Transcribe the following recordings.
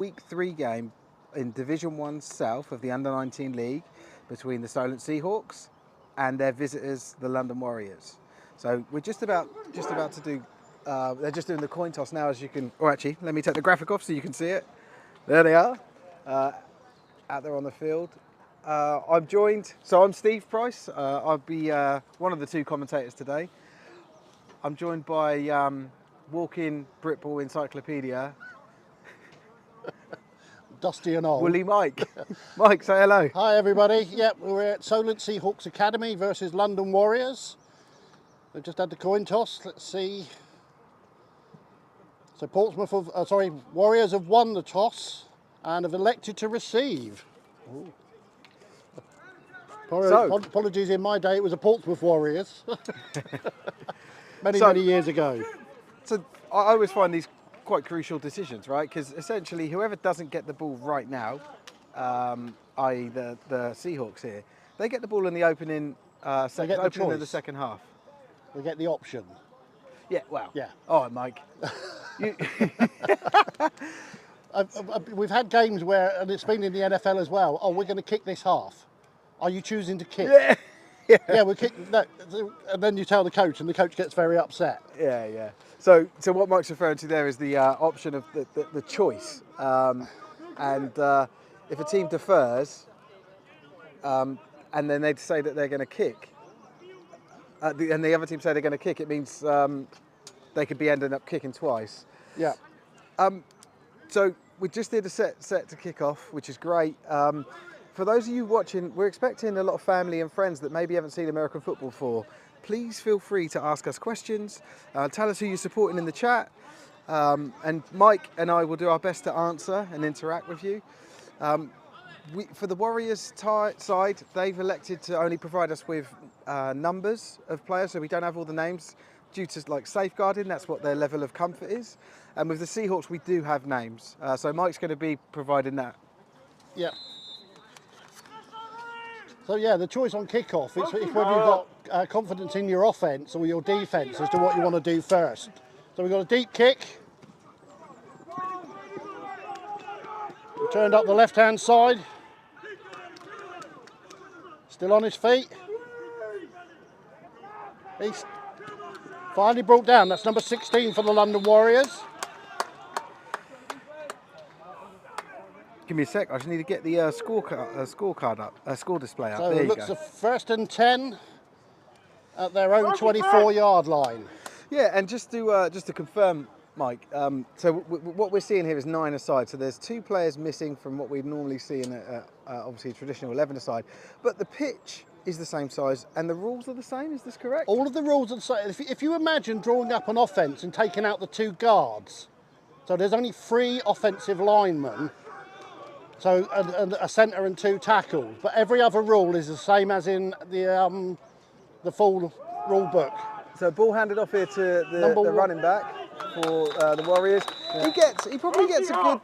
Week 3 game in Division 1 South of the Under-19 League between the Solent Seahawks and their visitors, the London Warriors. So we're just about to do, they're just doing the coin toss now, as you can, or actually, let me take the graphic off so you can see it. There they are, out there on the field. I'm Steve Price. I'll be one of the two commentators today. I'm joined by walk-in Britball encyclopedia, Dusty and old. Woolly Mike. Mike, say hello. Hi everybody. Yep, we're at Solent Seahawks Academy versus London Warriors. They've just had the coin toss. Let's see. So Warriors have won the toss and have elected to receive. Apologies, in my day it was a Portsmouth Warriors. many years ago. So I always find these quite crucial decisions, right? Because essentially whoever doesn't get the ball right now, i.e. the Seahawks here, they get the ball in the opening, of the second half. They get the option. Yeah, well. Yeah. All right, Mike. We've had games where, and it's been in the NFL as well, we're going to kick this half. Are you choosing to kick? Yeah. Yeah, we're kicking. No, and then you tell the coach, and the coach gets very upset. Yeah. So what Mike's referring to there is the option of the choice, and if a team defers, and then they say that they're going to kick, and the other team say they're going to kick, it means they could be ending up kicking twice. Yeah. So we just did a set to kick off, which is great. For those of you watching, we're expecting a lot of family and friends that maybe haven't seen American football before. Please feel free to ask us questions. Tell us who you're supporting in the chat. And Mike and I will do our best to answer and interact with you. For the Warriors side, they've elected to only provide us with numbers of players, so we don't have all the names due to safeguarding. That's what their level of comfort is. And with the Seahawks, we do have names. So Mike's going to be providing that. Yeah. So yeah, the choice on kickoff, it's whether you've got confidence in your offence or your defence as to what you want to do first. So we've got a deep kick. Turned up the left-hand side. Still on his feet. He's finally brought down. That's number 16 for the London Warriors. Give me a sec. I just need to get the scorecard up, score display up. So there it you looks go. a 1st and 10 at their own 24-yard line. Yeah, and just to confirm, Mike. So what we're seeing here is 9 aside. So there's 2 players missing from what we'd normally see in obviously a traditional 11 aside. But the pitch is the same size and the rules are the same. Is this correct? All of the rules are the same. If you imagine drawing up an offence and taking out the 2 guards, so there's only 3 offensive linemen. So a centre and 2 tackles, but every other rule is the same as in the full rule book. So ball handed off here to the running back for the Warriors. Yeah. He probably gets a good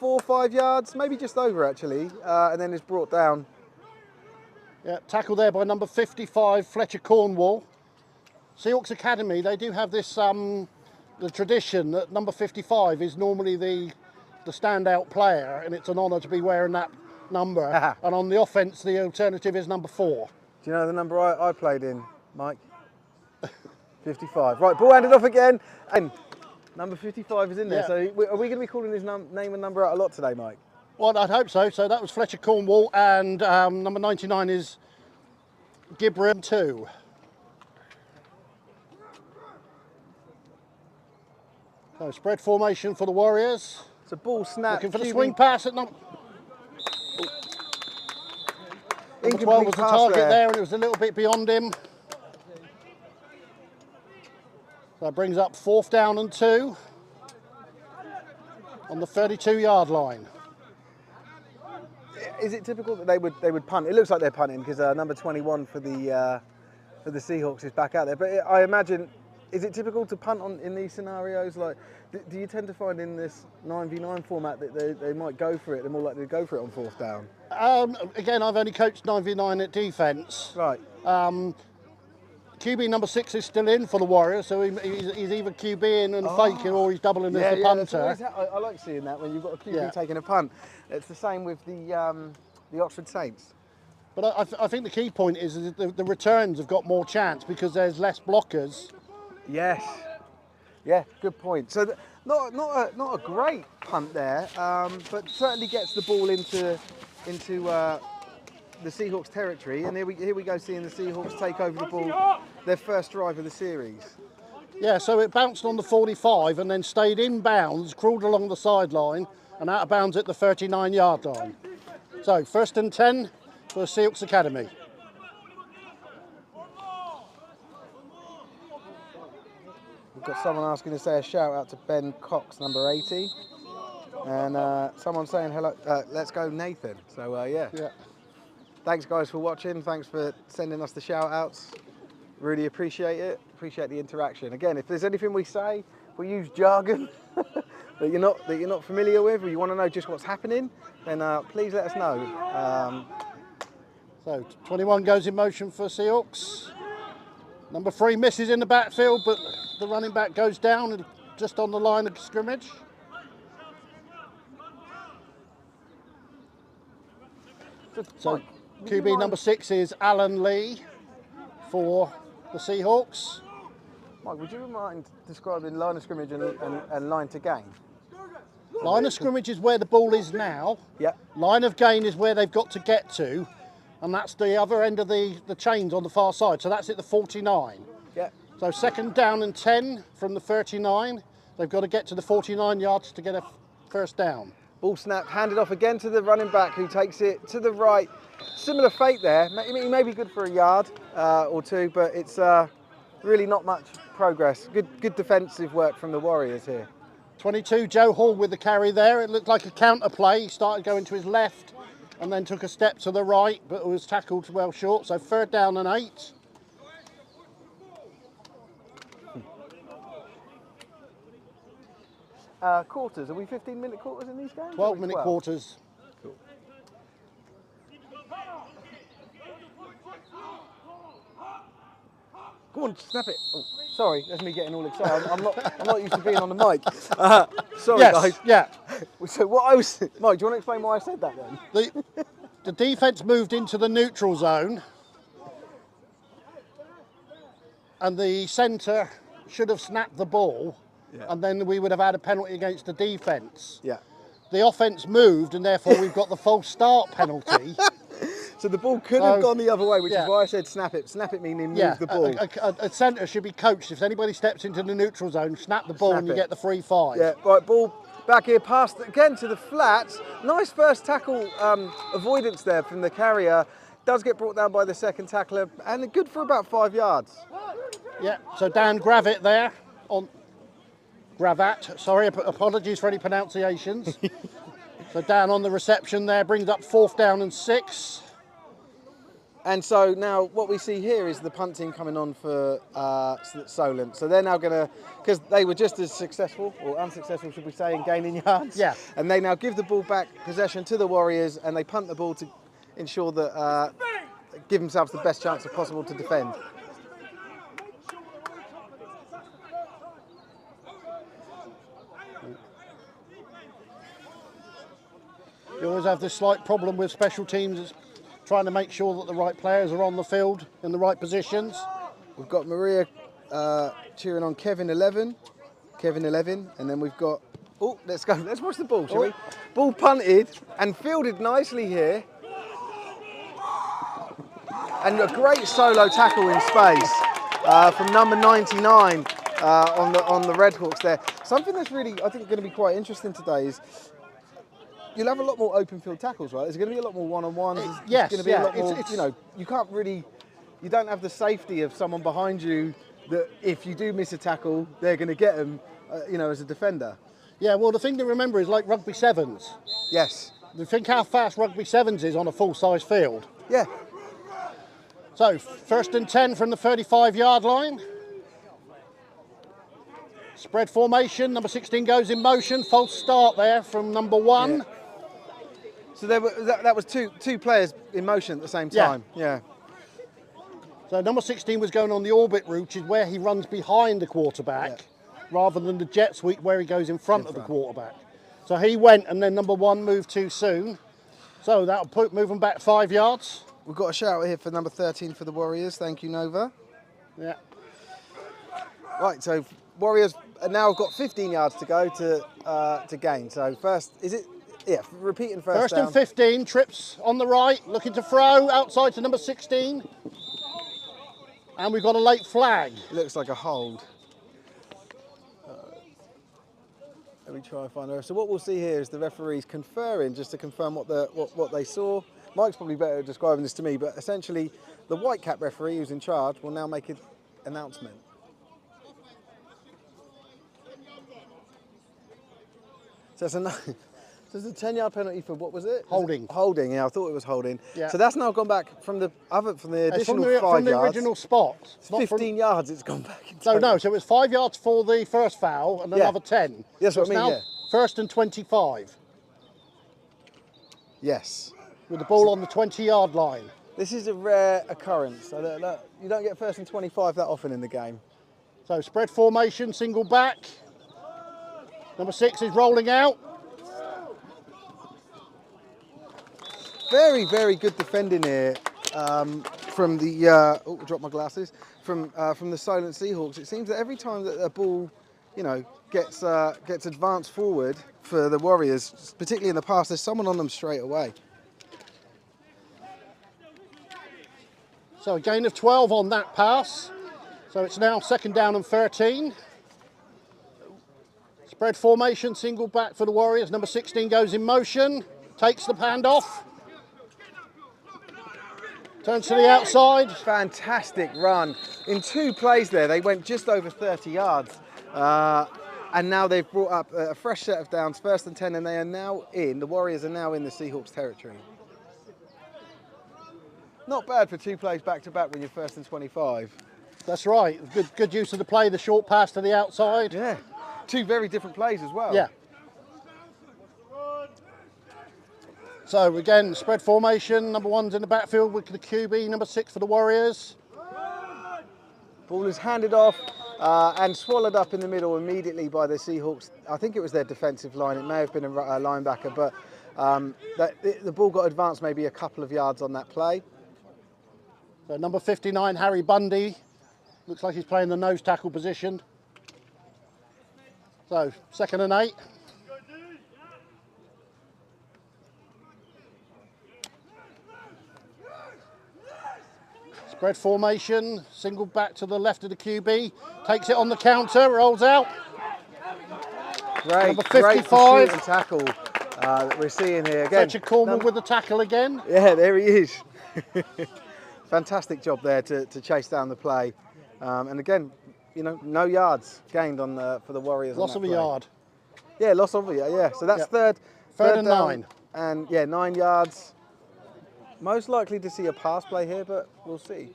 4 or 5 yards, maybe just over actually, and then is brought down. Yeah, tackle there by number 55, Fletcher Cornwall. Seahawks Academy, they do have this the tradition that number 55 is normally the standout player, and it's an honour to be wearing that number. And on the offence, the alternative is number 4. Do you know the number I played in, Mike? 55. Right, ball handed off again, and number 55 is in there. Yeah. So are we going to be calling his name and number out a lot today, Mike? Well, I'd hope so. So that was Fletcher Cornwall, and number 99 is Gibram 2. So spread formation for the Warriors. It's a ball snap. Looking for the swing pass at number 12 was the target there, and it was a little bit beyond him. So that brings up 4th down and 2 on the 32-yard line. Is it typical that they would punt? It looks like they're punting because number 21 for the Seahawks is back out there. But I imagine, is it typical to punt in these scenarios? Like, do you tend to find in this 9v9 format that they might go for it? They're more likely to go for it on 4th down. Again, I've only coached 9v9 at defence. Right. QB number 6 is still in for the Warriors, so he's either QBing and faking, or he's doubling as the punter. I like seeing that when you've got a QB taking a punt. It's the same with the Oxford Saints. But I think the key point is the returns have got more chance because there's less blockers. Yes. Yeah, good point. So not a great punt there, but certainly gets the ball into the Seahawks territory, and here we go seeing the Seahawks take over the ball, their first drive of the series. Yeah, so it bounced on the 45 and then stayed in bounds, crawled along the sideline and out of bounds at the 39-yard line. So 1st and 10 for Seahawks Academy. We've got someone asking to say a shout out to Ben Cox, number 80, and someone saying hello. Let's go, Nathan. So yeah. Thanks guys for watching. Thanks for sending us the shout outs. Really appreciate it. Appreciate the interaction. Again, if there's anything we say, if we use jargon that you're not familiar with, or you want to know just what's happening, then please let us know. So 21 goes in motion for Seahawks. Number 3 misses in the backfield, but the running back goes down and just on the line of scrimmage. So QB number 6 is Alan Lee for the Seahawks. Mike, would you mind describing line of scrimmage and line to gain? Line of scrimmage is where the ball is now. Yeah. Line of gain is where they've got to get to, and that's the other end of the chains on the far side. So that's at the 49. Yeah. So 2nd down and 10 from the 39. They've got to get to the 49 yards to get a first down. Ball snap, handed off again to the running back, who takes it to the right. Similar fate there. He may be good for a yard or two, but it's really not much progress. Good defensive work from the Warriors here. 22, Joe Hall with the carry there. It looked like a counter play. He started going to his left and then took a step to the right, but was tackled well short. So 3rd down and 8. Quarters, are we 15-minute quarters in these games? 12-minute quarters. Cool. Go on, snap it. Oh, sorry, that's me getting all excited. I'm not used to being on the mic. Sorry, yes, guys. Yeah. So what I was, Mike, do you want to explain why I said that then? The defence moved into the neutral zone, and the centre should have snapped the ball. Yeah. And then we would have had a penalty against the defence. Yeah. The offence moved, and therefore we've got the false start penalty. So the ball could have gone the other way, which is why I said snap it. Snap it meaning move the ball. A centre should be coached. If anybody steps into the neutral zone, snap the ball and you get the free 5. Yeah, right, ball back here, passed again to the flats. Nice first tackle avoidance there from the carrier. Does get brought down by the second tackler, and good for about 5 yards. Yeah, so Dan Gravitt there on... Gravat, sorry, apologies for any pronunciations. So down on the reception there, brings up 4th down and 6. And so now what we see here is the punting coming on for Solent. So they're now going to, because they were just as successful, or unsuccessful should we say, in gaining yards. Yeah. And they now give the ball back, possession to the Warriors, and they punt the ball to ensure that, give themselves the best chance possible to defend. You always have this slight problem with special teams, trying to make sure that the right players are on the field in the right positions. We've got Maria cheering on Kevin 11, and then we've got, oh, let's go, let's watch the ball, shall we? Ball punted and fielded nicely here. And a great solo tackle in space from number 99 on the Redhawks there. Something that's really, I think, going to be quite interesting today is you'll have a lot more open field tackles, right? There's going to be a lot more one-on-ones. Yes, going to be a lot more, you know, you can't really, you don't have the safety of someone behind you that if you do miss a tackle, they're going to get them, you know, as a defender. Yeah, well, the thing to remember is like rugby sevens. Yes. You think how fast rugby sevens is on a full-size field. Yeah. So, 1st and 10 from the 35-yard line. Spread formation, number 16 goes in motion. False start there from number 1. Yeah. So there were, that was two players in motion at the same time. Yeah. So number 16 was going on the orbit route, which is where he runs behind the quarterback, rather than the jet sweep where he goes in front of the quarterback. So he went, and then number 1 moved too soon. So that'll move them back 5 yards. We've got a shout here for number 13 for the Warriors. Thank you, Nova. Yeah. Right, so Warriors now have got 15 yards to go to gain. So first, is it? Yeah, repeating first down. And 15, trips on the right, looking to throw, outside to number 16. And we've got a late flag. It looks like a hold. Let me try and find her. So what we'll see here is the referees conferring just to confirm what they saw. Mike's probably better at describing this to me, but essentially the white cap referee who's in charge will now make an announcement. So it's a 10-yard penalty for, what was it? Holding. Holding, yeah, I thought it was holding. Yeah. So that's now gone back from the additional 5 yards. From the original spot. It's 15 yards it's gone back. So no, so it was 5 yards for the first foul and another 10. That's so what I mean, now yeah. First and 25. Yes. With the ball on the 20-yard line. This is a rare occurrence. You don't get first and 25 that often in the game. So spread formation, single back. Number 6 is rolling out. Very, very good defending here from the. Dropped my glasses. From the Solent Seahawks. It seems that every time that a ball, gets advanced forward for the Warriors, particularly in the past, there's someone on them straight away. So a gain of 12 on that pass. So it's now second down and 13. Spread formation, single back for the Warriors. Number 16 goes in motion, takes the handoff. Turns to the outside. Fantastic run. In 2 plays there, they went just over 30 yards. And now they've brought up a fresh set of downs, first and 10, and the Warriors are now in the Seahawks territory. Not bad for 2 plays back to back when you're first and 25. That's right. Good use of the play, the short pass to the outside. Yeah. 2 very different plays as well. Yeah. So again, spread formation. Number 1's in the backfield with the QB. Number 6 for the Warriors. Ball is handed off and swallowed up in the middle immediately by the Seahawks. I think it was their defensive line. It may have been a linebacker, but the ball got advanced maybe a couple of yards on that play. So number 59, Harry Bundy. Looks like he's playing the nose tackle position. So second and 8. Spread formation, single back to the left of the QB, takes it on the counter, rolls out. Great, number 55. Great and tackle that we're seeing here again. Fletcher Cornwall with the tackle again. Yeah, there he is. Fantastic job there to chase down the play, and again, no yards gained for the Warriors. Loss of a yard. Yeah, loss of a yard. Yeah, so that's third and down, 9, and yeah, 9 yards. Most likely to see a pass play here, but we'll see.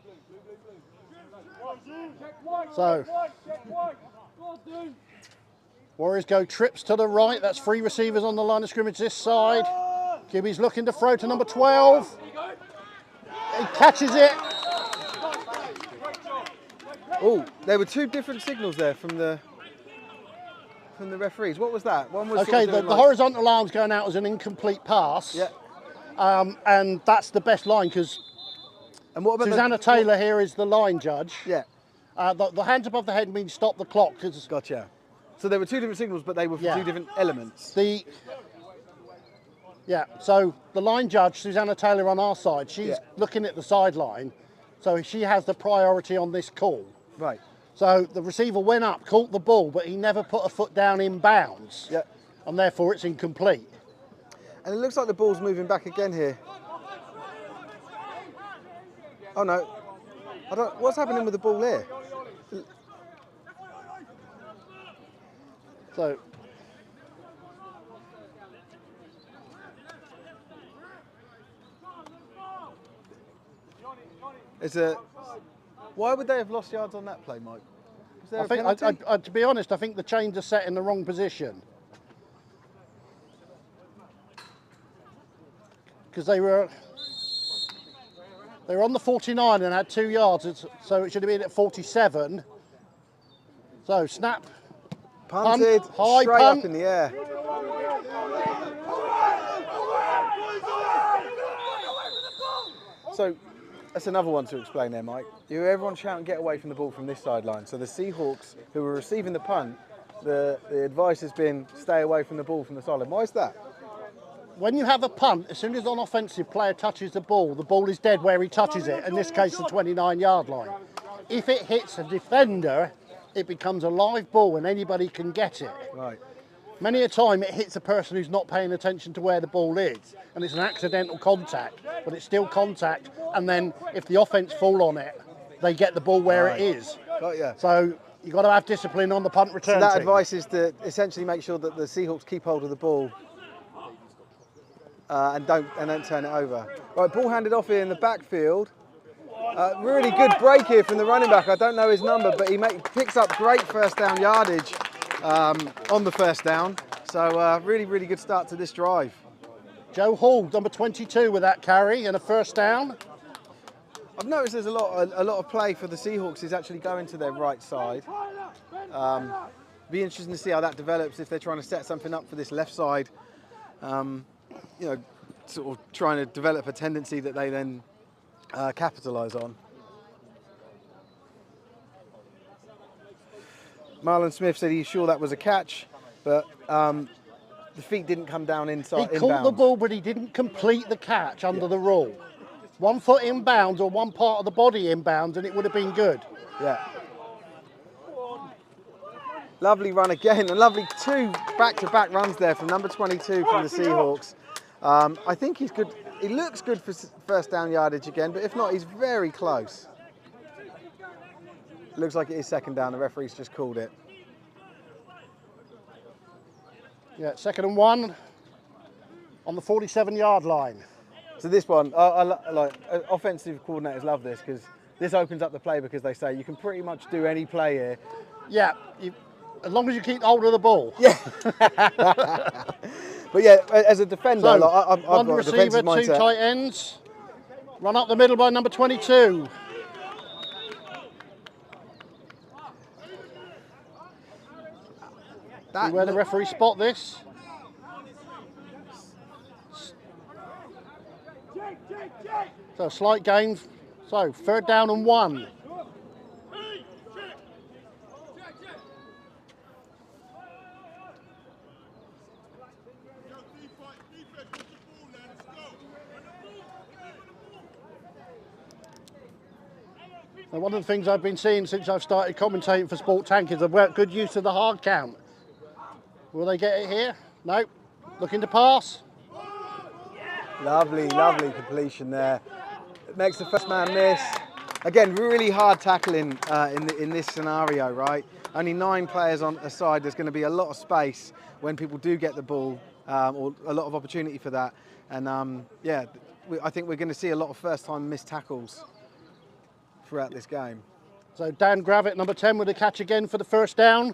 So, Warriors go trips to the right. That's 3 receivers on the line of scrimmage this side. QB's looking to throw to number 12. He catches it. Oh, there were 2 different signals there from the referees. What was that? One was okay. The horizontal arm's going out as an incomplete pass. Yeah. And that's the best line because Susanna Taylor here is the line judge. Yeah. The hands above the head means stop the clock. Gotcha. So there were 2 different signals, but they were for 2 different elements. So the line judge, Susanna Taylor on our side, she's looking at the sideline, so she has the priority on this call. Right. So the receiver went up, caught the ball, but he never put a foot down in bounds. Yeah. And therefore it's incomplete. And it looks like the ball's moving back again here. Oh no. What's happening with the ball here? So why would they have lost yards on that play, Mike? Was there I a think, penalty? to be honest, I think the chains are set in the wrong position. Because they were... They were on the 49 and had 2 yards, so it should have been at 47. So snap, Punted, punt, high straight punt. up in the air. So that's another one to explain there, Mike. Everyone shouting get away from the ball from this sideline. So the Seahawks, who were receiving the punt, the advice has been stay away from the ball from the sideline. Why is that? When you have a punt, as soon as an offensive player touches the ball is dead where he touches it, in this case the 29-yard line. If it hits a defender, it becomes a live ball and anybody can get it. Right. Many a time it hits a person who's not paying attention to where the ball is, and it's an accidental contact, but it's still contact, and then if the offence fall on it, they get the ball where it is. Got ya. So you've got to have discipline on the punt return So that team. advice is to essentially make sure that the Seahawks keep hold of the ball and don't turn it over. Right, ball handed off here in the backfield. Really good break here from the running back. I don't know his number, but he picks up great first down yardage on the first down. So really, really good start to this drive. Joe Hall, number 22 with that carry and a first down. I've noticed there's a lot of play for the Seahawks is actually going to their right side. Be interesting to see how that develops if they're trying to set something up for this left side. You know, sort of trying to develop a tendency that they then capitalise on. Marlon Smith said he's sure that was a catch, but the feet didn't come down inside. He caught inbounds. the ball, but he didn't complete the catch under the rule. 1 foot inbounds or one part of the body inbounds, and it would have been good. Yeah. Lovely run again, and lovely 2 back-to-back runs there from number 22 from the Seahawks. I think he's good. He looks good for first down yardage again, but if not, he's very close. Looks like it is second down. The referee's just called it. Yeah, 2nd and 1 on the 47-yard line. So this one, like offensive coordinators love this because this opens up the play because they say you can pretty much do any play here. Yeah, as long as you keep hold of the ball. Yeah. But yeah, as a defender, So, like, I've one got a receiver, defensive 2 mindset. tight ends. Run up the middle by number 22. See where the referee spot this. So slight gain. So 3rd down and 1. Now, one of the things I've been seeing since I've started commentating for Sport Tank is a good use of the hard count. Will they get it here? No. Looking to pass. Lovely, lovely completion there. It makes the first man miss. Again, really hard tackling in this scenario, right? Only 9 players on a side. There's going to be a lot of space when people do get the ball, or a lot of opportunity for that. And yeah, I think we're going to see a lot of first-time missed tackles throughout this game. So Dan Gravitt, number 10, with a catch again for the first down.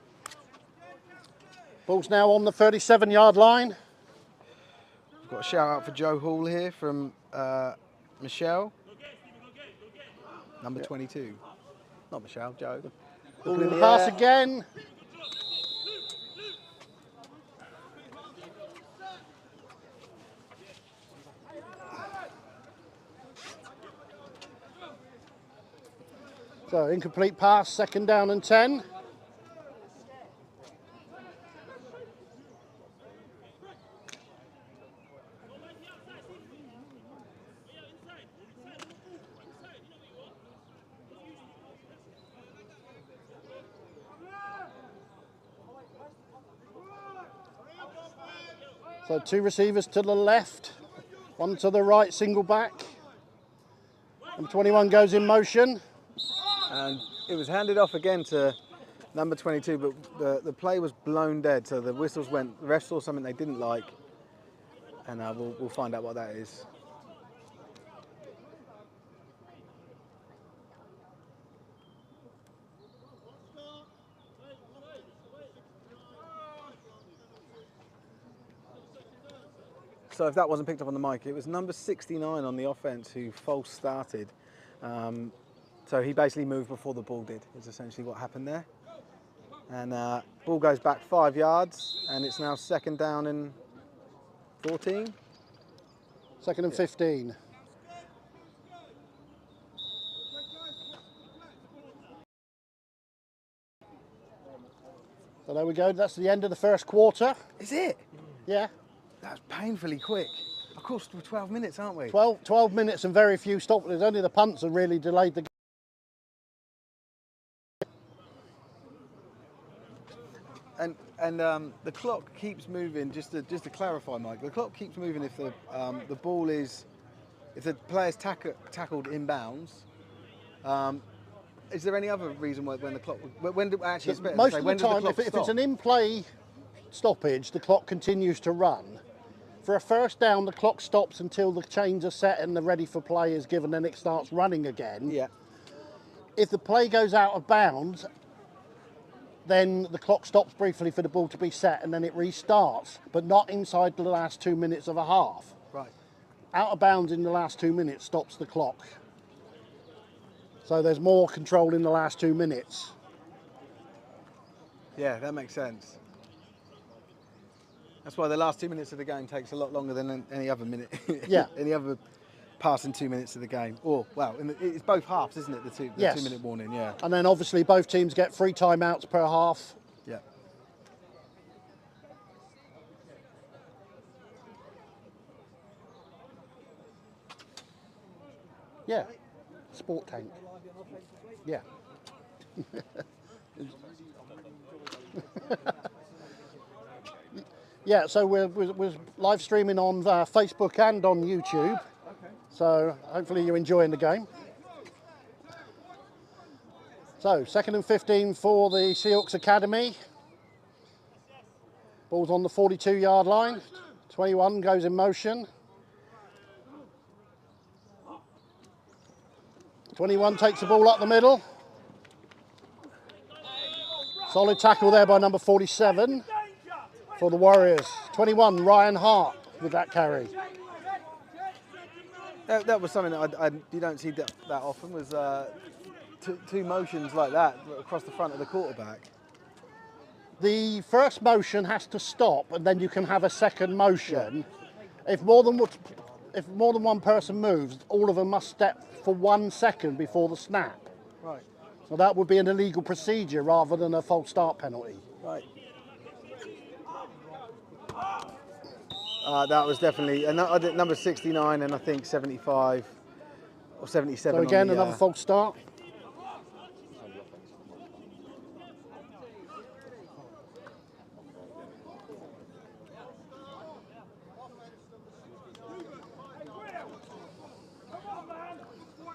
Ball's now on the 37-yard line. We've got a shout out for Joe Hall here from Michelle, number 22. Not Michelle, Joe. Ball in the pass again. So incomplete pass, 2nd down and 10. So 2 receivers to the left, 1 to the right, single back. Number 21 goes in motion. And it was handed off again to number 22, but the play was blown dead. So the whistles went, the ref saw something they didn't like, and we'll find out what that is. So if that wasn't picked up on the mic, it was number 69 on the offense who false started. So he basically moved before the ball did, is essentially what happened there. And ball goes back 5 yards, and it's now 2nd down and 14? 2nd and 15. So there we go, that's the end of the first quarter. Is it? Yeah. That's painfully quick. Of course, we're 12 minutes, aren't we? 12 minutes and very few stops. There's only the punts that really delayed the game. And the clock keeps moving. Just to clarify, Mike, the clock keeps moving if the ball is, if the player's tackled inbounds. Is there any other reason why when the clock, when do, actually it's better most to say, of when the does time, the clock if it's stop? an in-play stoppage, the clock continues to run. For a first down, the clock stops until the chains are set and the ready for play is given, and it starts running again. Yeah. If the play goes out of bounds, then the clock stops briefly for the ball to be set, and then it restarts, but not inside the last 2 minutes of a half. Right. Out of bounds in the last 2 minutes stops the clock. So there's more control in the last 2 minutes. Yeah, that makes sense. That's why the last 2 minutes of the game takes a lot longer than any other minute. Yeah. Any other passing 2 minutes of the game. Or, well, it's both halves, isn't it? The Yes. 2 minute warning, yeah. And then obviously both teams get 3 timeouts per half. Yeah. Yeah. Sport tank. Yeah. Yeah, so we're live streaming on Facebook and on YouTube. So hopefully you're enjoying the game. So 2nd and 15 for the Seahawks Academy. Ball's on the 42-yard line. 21 goes in motion. 21 takes the ball up the middle. Solid tackle there by number 47 for the Warriors. 21, Ryan Hart with that carry. That was something that you don't see that often, was two motions like that across the front of the quarterback. The first motion has to stop, and then you can have a second motion. Yeah. If more than one person moves, all of them must step for 1 second before the snap. Right. So that would be an illegal procedure rather than a false start penalty. Right. That was definitely number 69 and I think 75 or 77. So again, another false start.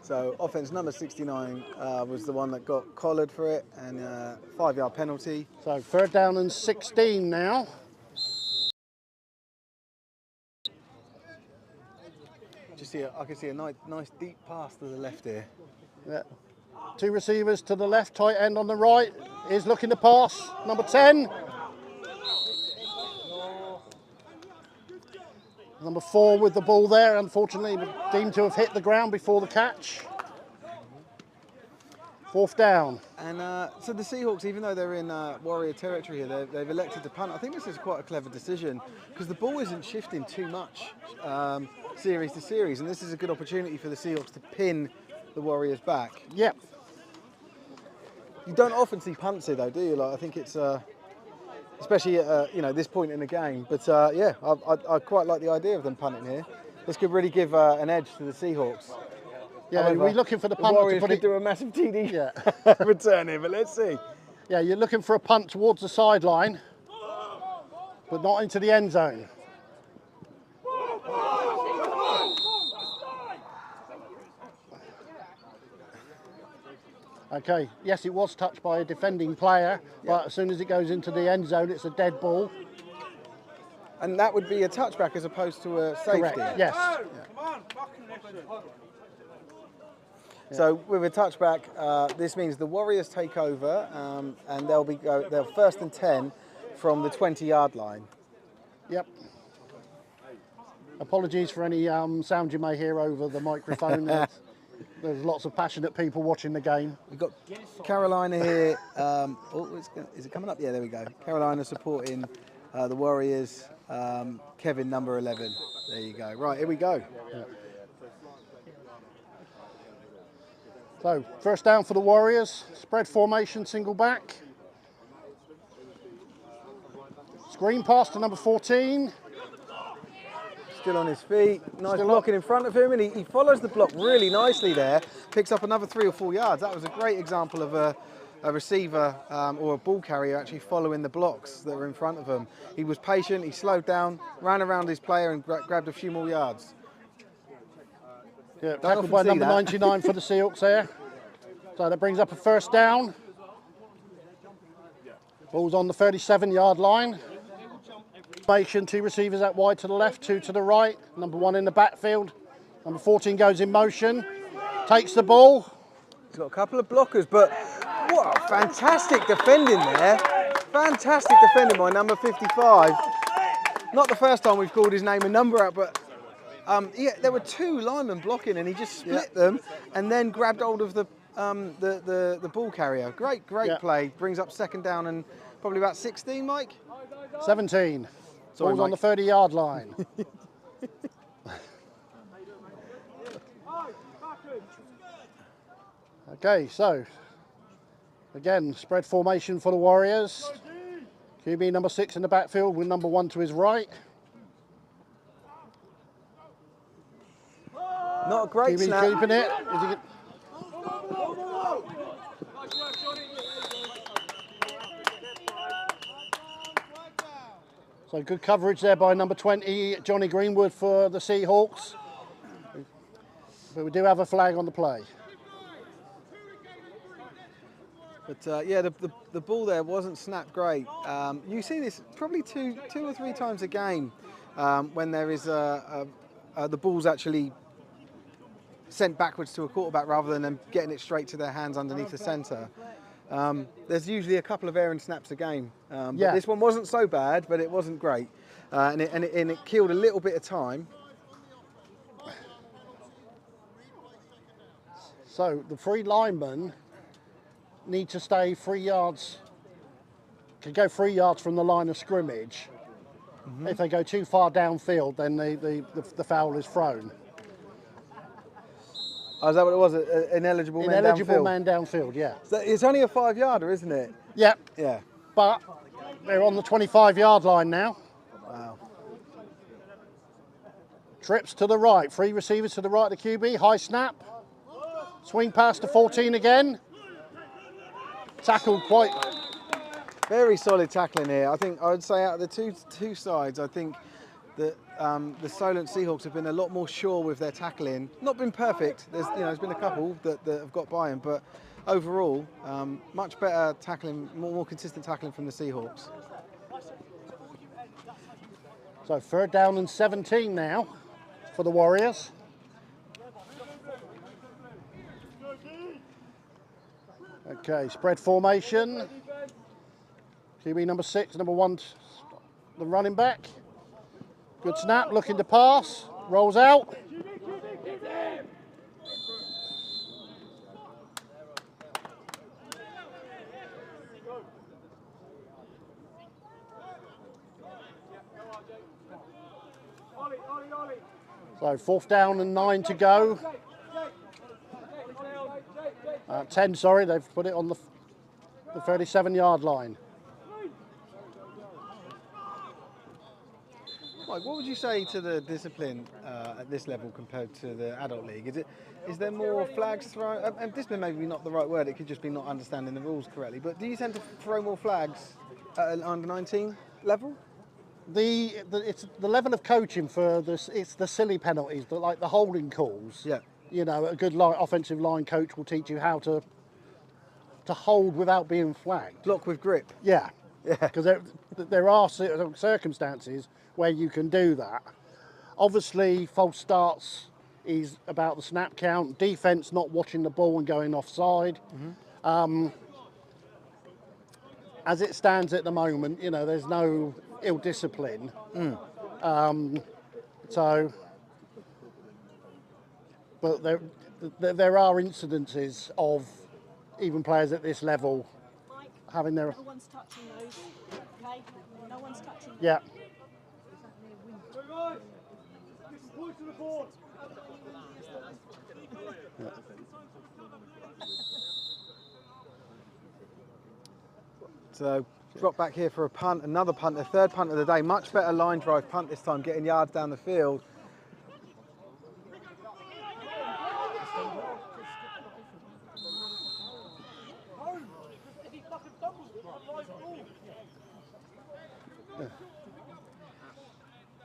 So offense number 69 was the one that got collared for it, and 5-yard penalty. So 3rd down and 16 now. I can see a nice deep pass to the left here. Yeah. 2 receivers to the left, tight end on the right is looking to pass. Number 10. Number 4 with the ball there, unfortunately deemed to have hit the ground before the catch. 4th down. And so the Seahawks, even though they're in Warrior territory here, they've elected to punt. I think this is quite a clever decision because the ball isn't shifting too much series to series, and this is a good opportunity for the Seahawks to pin the Warriors back. Yep. You don't often see punts here, though, do you? Like, I think it's especially at this point in the game. But yeah, I quite like the idea of them punting here. This could really give an edge to the Seahawks. Yeah, However, we're looking for the punt Warriors to put could it. do a massive TD Yeah. return here, but let's see. Yeah, you're looking for a punt towards the sideline, but not into the end zone. Okay, yes, it was touched by a defending player, but as soon as it goes into the end zone, it's a dead ball. And that would be a touchback as opposed to a safety. Correct, yes. So with a touchback, this means the Warriors take over, and they'll 1st and 10 from the 20-yard line. Yep. Apologies for any sound you may hear over the microphone. There's lots of passionate people watching the game. We've got Carolina here. Is it coming up? Yeah, there we go. Carolina supporting the Warriors. Kevin, number 11. There you go. Right, here we go. Yeah. So, first down for the Warriors. Spread formation, single back. Screen pass to number 14. Still on his feet. Nice Still blocking in front of him, and he follows the block really nicely there. Picks up another 3 or 4 yards. That was a great example of a receiver or a ball carrier actually following the blocks that were in front of him. He was patient, he slowed down, ran around his player and grabbed a few more yards. Yeah, tackled by number 99 for the Seahawks there. So that brings up a first down. Ball's on the 37-yard line. Formation, 2 receivers out wide to the left, 2 to the right. Number 1 in the backfield. Number 14 goes in motion, takes the ball. He's got a couple of blockers, but what a fantastic defending there. Fantastic defending by number 55. Not the first time we've called his name and number out, but yeah, there were 2 linemen blocking, and he just split them and then grabbed hold of the ball carrier. Great play. Brings up second down and probably about 16, Mike? 17. Sorry, Ball's on the 30-yard line. Okay, so again, spread formation for the Warriors. QB number 6 in the backfield with number 1 to his right. Not a great QB's snap. keeping it. So good coverage there by number 20, Johnny Greenwood for the Seahawks. But we do have a flag on the play. But yeah, the ball there wasn't snapped great. You see this probably two or three times a game when there is the ball's actually sent backwards to a quarterback rather than them getting it straight to their hands underneath the centre. There's usually a couple of errant snaps a game. But this one wasn't so bad, but it wasn't great. And it killed a little bit of time. So the 3 linemen need to stay 3 yards, can go 3 yards from the line of scrimmage. Mm-hmm. If they go too far downfield, then the foul is thrown. Oh, is that what it was? Ineligible man downfield? Ineligible man downfield, yeah. So it's only a 5-yarder, isn't it? Yeah. Yeah. But they're on the 25-yard line now. Wow. Trips to the right, 3 receivers to the right of the QB, high snap. Swing pass to 14 again. Tackled quite. Very solid tackling here. I think I would say out of the two sides, I think that the Solent Seahawks have been a lot more sure with their tackling. Not been perfect. There's been a couple that have got by them, but overall, much better tackling, more consistent tackling from the Seahawks. So 3rd down and 17 now for the Warriors. Okay, spread formation. QB number 6, number 1, the running back. Good snap, looking to pass, rolls out. So 4th down and 9 to go. 10, sorry, they've put it on the 37-yard line. Mike, what would you say to the discipline at this level compared to the adult league? Is there more flags thrown? And discipline may be not the right word, it could just be not understanding the rules correctly, but do you tend to throw more flags at an under-19 level? It's the level of coaching for this. It's the silly penalties, like the holding calls. Yeah. You know, a good offensive line coach will teach you how to hold without being flagged. Block with grip. Yeah. Yeah. Because there are circumstances where you can do that. Obviously, false starts is about the snap count. Defense not watching the ball and going offside. Mm-hmm. As it stands at the moment, you know, there's no ill discipline. So, but there are incidences of even players at this level having their... No one's touching those, okay? No one's touching them. Yeah. So drop back here for a punt, another punt, the third punt of the day. Much better line drive punt this time, getting yards down the field.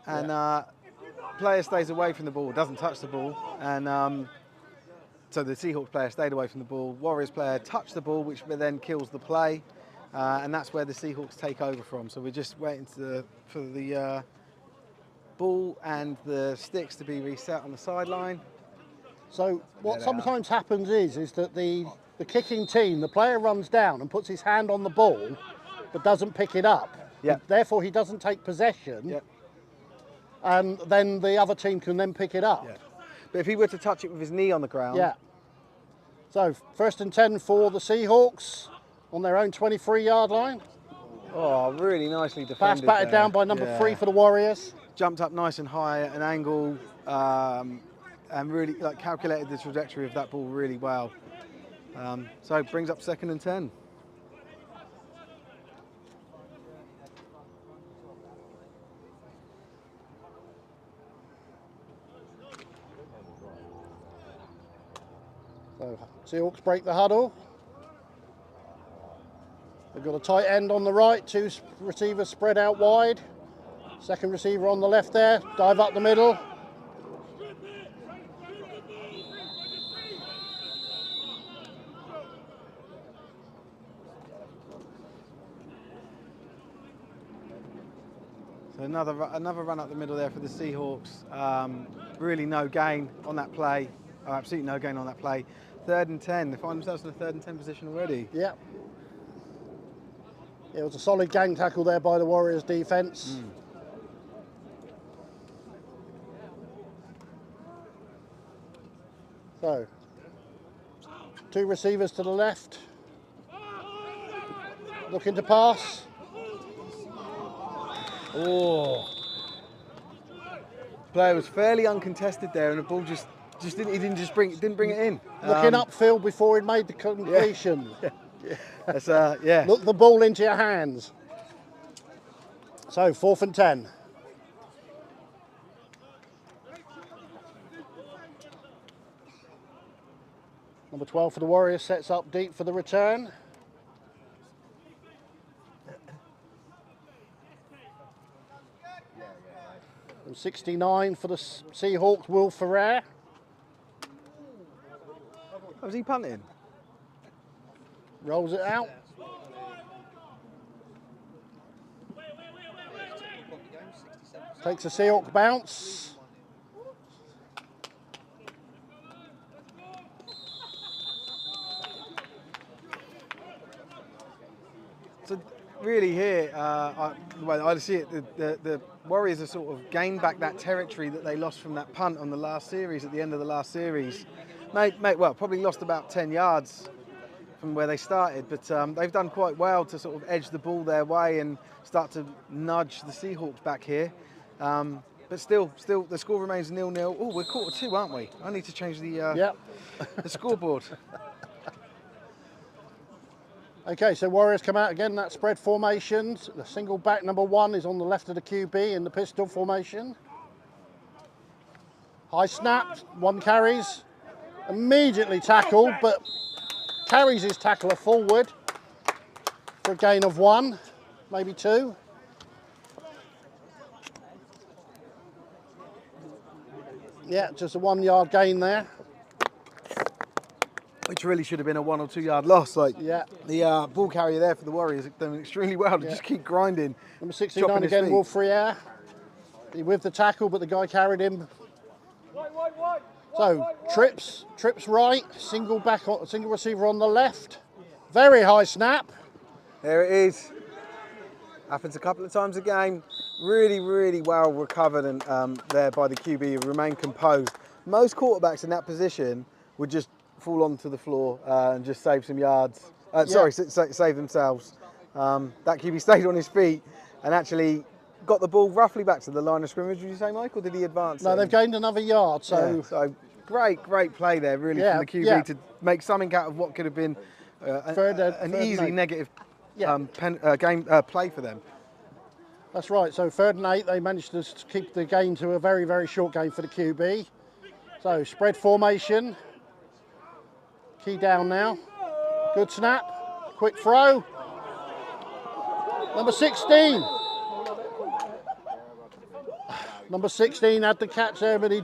And player stays away from the ball, doesn't touch the ball, and so the Seahawks player stayed away from the ball. Warriors player touched the ball, which then kills the play, and that's where the Seahawks take over from. So we're just waiting for the ball and the sticks to be reset on the sideline. So what sometimes happens is that the kicking team, the player runs down and puts his hand on the ball, but doesn't pick it up. Yep. Therefore, he doesn't take possession. Yep. And then the other team can then pick it up. Yeah. But if he were to touch it with his knee on the ground... Yeah. So, 1st and 10 for the Seahawks on their own 23-yard line. Oh, really nicely defended. Pass batted down by number 3 for the Warriors. Jumped up nice and high at an angle and really calculated the trajectory of that ball really well. So it brings up 2nd and 10. So Seahawks break the huddle. They've got a tight end on the right, 2 receivers spread out wide. Second receiver on the left there, dive up the middle. So another run up the middle there for the Seahawks. Really no gain on that play. Oh, absolutely no gain on that play. 3rd and 10. They find themselves in a 3rd and 10 position already. Yeah. It was a solid gang tackle there by the Warriors defence. So, 2 receivers to the left. Looking to pass. Oh. Player was fairly uncontested there, and the ball didn't bring it in. Looking upfield before he made the completion. That's, yeah. Look the ball into your hands. So 4th and 10. Number 12 for the Warriors sets up deep for the return. And 69 for the Seahawks, Will Ferrer. Was he punting? Rolls it out. Takes a Seahawk bounce. So really here, the way I see it, the Warriors have sort of gained back that territory that they lost from that punt on the last series, at the end of the last series. Well, probably lost about 10 yards from where they started, but they've done quite well to sort of edge the ball their way and start to nudge the Seahawks back here. But still, the score remains 0-0. Oh, we're 1/4 aren't we? I need to change the the scoreboard. Okay, so Warriors come out again, that spread formation. The single back number 1 is on the left of the QB in the pistol formation. High snap, 1 carries. Immediately tackled, but carries his tackler forward for a gain of 1, maybe 2. Yeah, just a 1-yard gain there. Which really should have been a 1 or 2 yard loss. Yeah. The ball carrier there for the Warriors have done extremely well to just keep grinding. Number 69 again, Will Ferrer. He with the tackle, but the guy carried him. So trips right, single receiver on the left. Very high snap. There it is. Happens a couple of times a game. Really, really well recovered and there by the QB, remain composed. Most quarterbacks in that position would just fall onto the floor and just save some yards. Sorry, save themselves. That QB stayed on his feet and actually got the ball roughly back to the line of scrimmage. Would you say, Mike, or did he advance? No, they've gained another yard. So, yeah, so great play there, really, from the QB to make something out of what could have been an easy negative play for them. That's right. So 3rd and 8, they managed to keep the game to a very, very short game for the QB. So spread formation. Key down now. Good snap. Quick throw. Number 16. Number 16 had the catch there, but he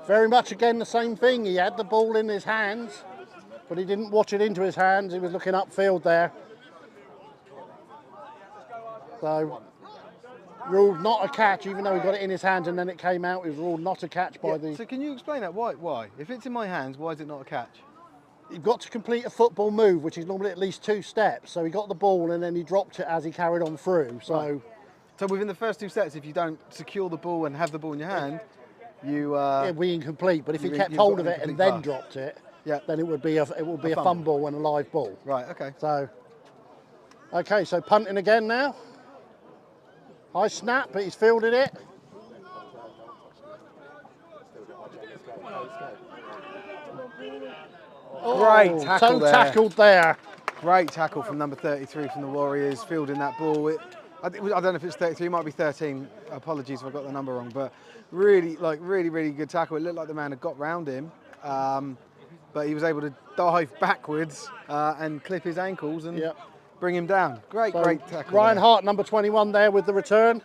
very much again the same thing. He had the ball in his hands, but he didn't watch it into his hands. He was looking upfield there. So ruled not a catch, even though he got it in his hands and then it came out. It was ruled not a catch by the... So can you explain that? Why? If it's in my hands, why is it not a catch? You've got to complete a football move, which is normally at least 2 steps. So he got the ball and then he dropped it as he carried on through. So, right. So within the first 2 steps, if you don't secure the ball and have the ball in your hand, you... it'd be incomplete. But if he kept hold of it and then dropped it, then it would be a fumble and a live ball. Right. Okay. So punting again now. High snap, but he's fielded it. Great tackle there. Tackled there. Great tackle from number 33 from the Warriors, fielding that ball. I don't know if it's 33, it might be 13. Apologies if I got the number wrong, but really good tackle. It looked like the man had got round him, but he was able to dive backwards and clip his ankles and bring him down. Great tackle. Ryan Hart, number 21 there with the return.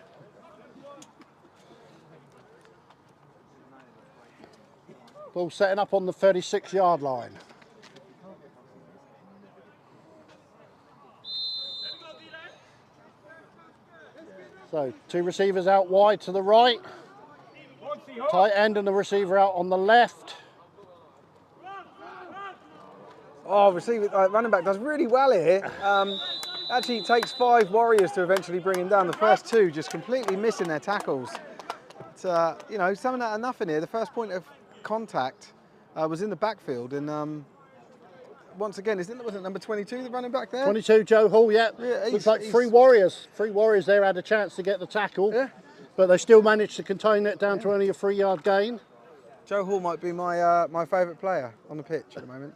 Ball setting up on the 36-yard line. So 2 receivers out wide to the right. Tight end and the receiver out on the left. Oh, running back does really well here. Actually, it takes 5 Warriors to eventually bring him down. The first 2 just completely missing their tackles. But, something out of nothing here. The first point of contact was in the backfield, and once again, wasn't number 22 the running back there? 22, Joe Hall, looks like 3 Warriors. 3 Warriors there had a chance to get the tackle, but they still managed to contain it down to only a 3-yard gain. Joe Hall might be my my favourite player on the pitch at the moment.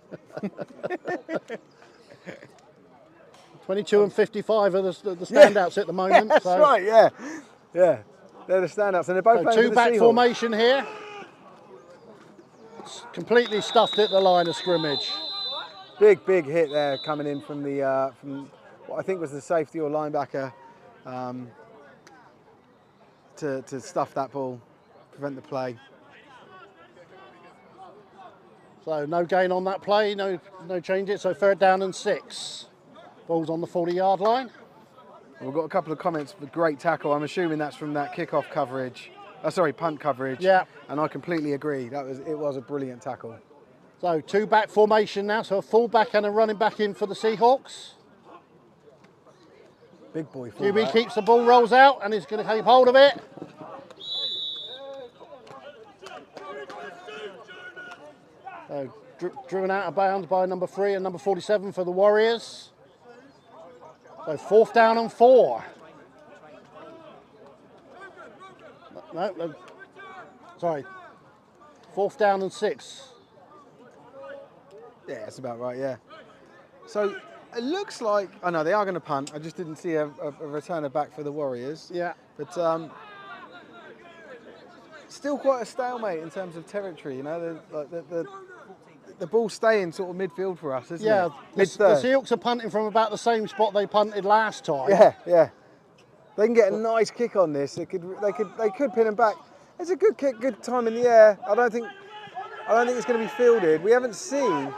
22 and 55 are the standouts at the moment. That's right, yeah. They're the standouts, and they're both playing for the 2-back Seahawks. formation here. It's completely stuffed at the line of scrimmage. Big hit there coming in from the from what I think was the safety or linebacker to stuff that ball, prevent the play. So no gain on that play, no changes. So 3rd down and 6. Ball's on the 40-yard line. We've got a couple of comments for great tackle. I'm assuming that's from that kickoff coverage. Punt coverage. Yeah. And I completely agree. It was a brilliant tackle. So 2-back formation now. So a fullback and a running back in for the Seahawks. Big boy fullback. QB keeps the ball, rolls out, and he's going to keep hold of it. So driven out of bounds by number 3 and number 47 for the Warriors. So 4th down and 4. No. Sorry. 4th down and 6. Yeah, that's about right, yeah. So it looks like, I know they are going to punt. I just didn't see a returner back for the Warriors. Yeah. But still quite a stalemate in terms of territory, the ball's staying sort of midfield for us, isn't it? The Seahawks are punting from about the same spot they punted last time. Yeah. They can get a nice kick on this. They could pin him back. It's a good kick, good time in the air. I don't think it's going to be fielded. We haven't seen.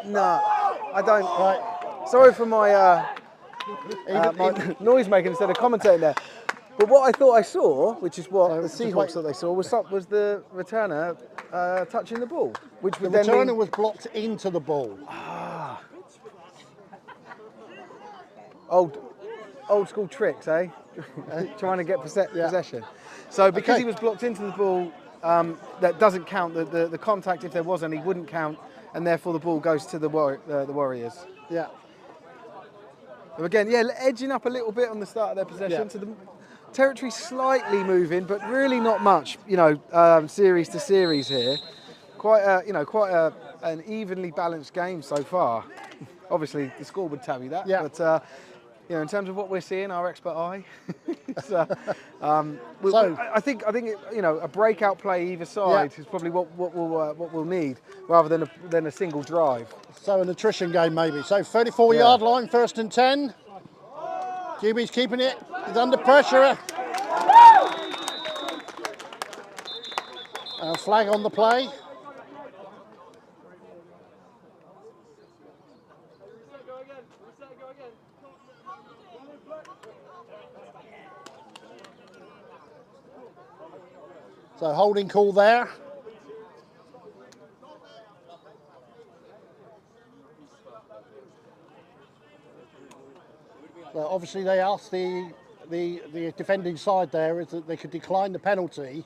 No, I don't. Right. Sorry for my noise making instead of commentating there. But what I thought I saw, which is what the Seahawks thought they saw, was the returner touching the ball, which would the returner was blocked into the ball. old school tricks, eh? Trying to get possession. So because he was blocked into the ball, that doesn't count. The contact, if there was any, wouldn't count, and therefore the ball goes to the Warriors. Yeah. So again, edging up a little bit on the start of their possession. Yeah. So the territory slightly moving, but really not much. Series to series here. Quite an evenly balanced game so far. Obviously, the score would tell you that. Yeah. But in terms of what we're seeing, our expert eye, I think a breakout play either side is probably what we'll need, rather than a single drive. So an attrition game maybe. So 34-yard line, 1st and 10. QB's keeping it. He's under pressure. Flag on the play. So holding call there. So obviously they asked the defending side there is that they could decline the penalty,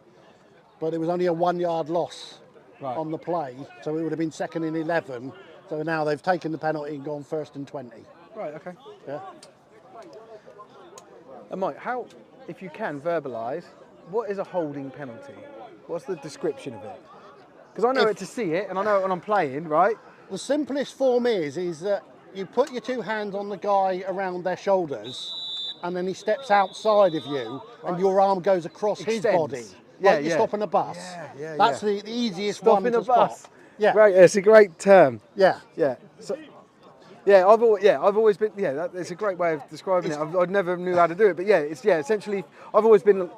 but it was only a 1-yard loss on the play, so it would have been 2nd and 11. So now they've taken the penalty and gone 1st and 20. Right. Okay. Yeah. And Mike, how, if you can, verbalise, what is a holding penalty? What's the description of it? Because I know it to see it, and I know it when I'm playing, right? The simplest form is that you put your 2 hands on the guy around their shoulders, and then he steps outside of you, and your arm goes across his body. Like you're stopping a bus. That's the easiest one to spot. Yeah. Right, it's a great term. Yeah. Yeah. So, I've always been. It's a great way of describing it. I never knew how to do it, but essentially, I've always been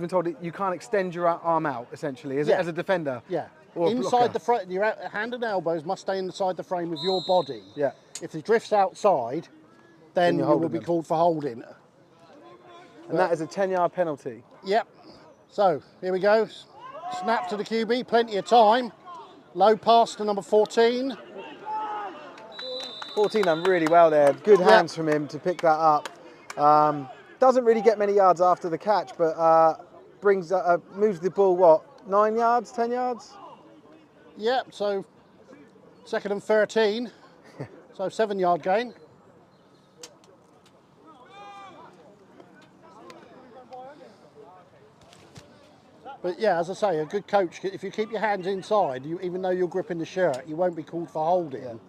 told that you can't extend your arm out, essentially, as a defender. Yeah. Or inside the frame, your hand and elbows must stay inside the frame of your body. Yeah. If it drifts outside, then you will be called for holding. And that is a 10-yard penalty. Yep. So here we go. Snap to the QB. Plenty of time. Low pass to number 14. 14 done really well there. Good hands from him to pick that up. Doesn't really get many yards after the catch, but moves the ball, 9 yards, 10 yards? Yep, so 2nd and 13. So 7-yard gain. But as I say, a good coach, if you keep your hands inside, even though you're gripping the shirt, you won't be called for holding.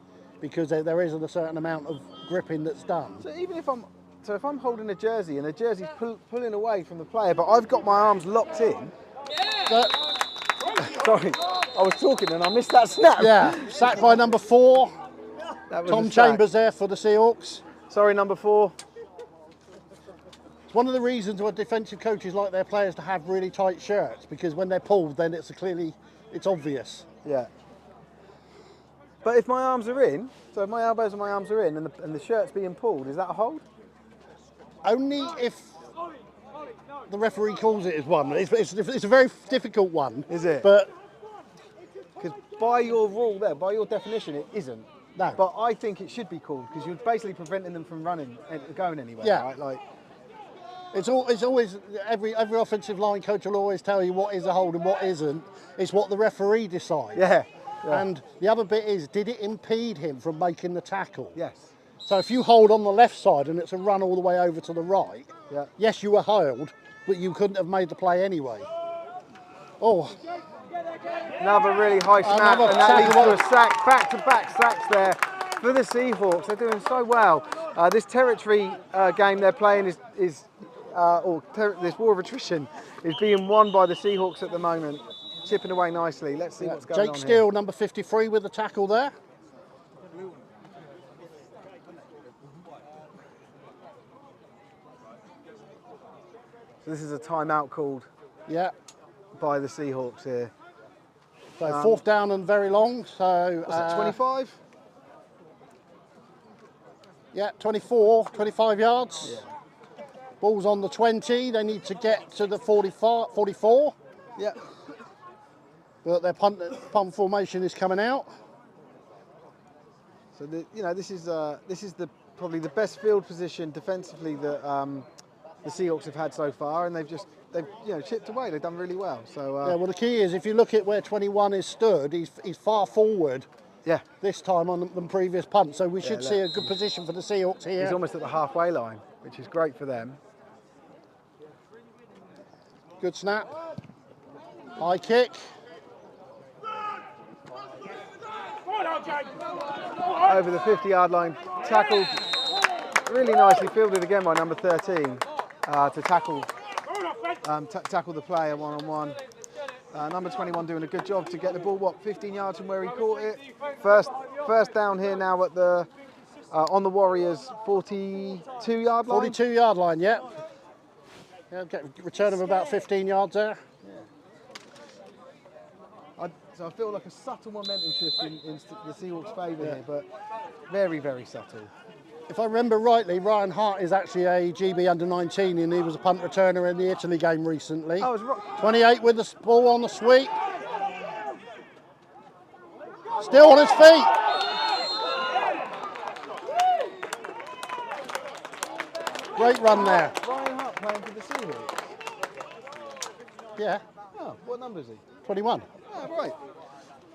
Because there isn't a certain amount of gripping that's done. So even if I'm holding a jersey and the jersey's pulling away from the player, but I've got my arms locked in. Sorry, I was talking and I missed that snap. Yeah, sacked by number 4. Tom Chambers there for the Seahawks. Sorry, number 4. It's one of the reasons why defensive coaches like their players to have really tight shirts, because when they're pulled, then it's obvious. Yeah. But if my arms are in, so if my elbows and my arms are in and the shirt's being pulled, is that a hold? Only if the referee calls it as one. It's a very difficult one. Is it? But because by your rule there, by your definition, it isn't. No. But I think it should be called because you're basically preventing them from going anywhere. Yeah. Right? Like, it's always every offensive line coach will always tell you what is a hold and what isn't. It's what the referee decides. Yeah. And the other bit is, did it impede him from making the tackle? Yes. So if you hold on the left side and it's a run all the way over to the right, yes, you were held, but you couldn't have made the play anyway. Oh. Another really high snap, and that leads to a sack, back-to-back sacks there for the Seahawks. They're doing so well. This territory game they're playing this war of attrition is being won by the Seahawks at the moment. Chipping away nicely. Let's see what's going on. Jake Steele, number 53, with the tackle there. So this is a timeout called by the Seahawks here. So 4th down and very long. So what's that, 25? Yeah, 25 yards. Yeah. Ball's on the 20. They need to get to the 44. Yeah. But their punt formation is coming out. So this is the probably the best field position defensively that the Seahawks have had so far, and they've chipped away. They've done really well. So yeah, well the key is if you look at where 21 is stood, he's far forward. Yeah. This time on the previous punt, so we should see a good position for the Seahawks here. He's almost at the halfway line, which is great for them. Good snap. High kick. Over the 50-yard line, tackled really nicely, fielded again by number 13 to tackle the player one-on-one. Number 21 doing a good job to get the ball, 15 yards from where he caught it. First down here now at the on the Warriors 42-yard line. 42-yard line, yeah. Get a return of about 15 yards there. So I feel like a subtle momentum shift in the Seahawks' favour here, but very, very subtle. If I remember rightly, Ryan Hart is actually a GB under-19 and he was a punt returner in the Italy game recently. Oh, it was right. 28 with the ball on the sweep. Still on his feet. Great run there. Ryan Hart playing for the Seahawks? Yeah. Oh, what number is he? 21. Oh, right.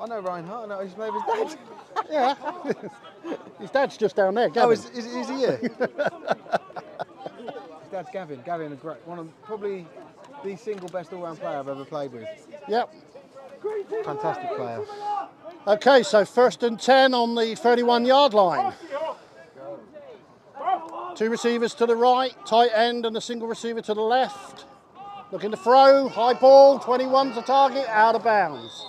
I know Ryan Hart. I know he's playing with his dad. Yeah. His dad's just down there, Gavin. Oh, is he here? His dad's Gavin. Gavin, one of probably the single best all-round player I've ever played with. Yep. Fantastic player. Okay, so 1st and 10 on the 31-yard line. Two receivers to the right, tight end and a single receiver to the left. Looking to throw, high ball, 21's the target, out of bounds.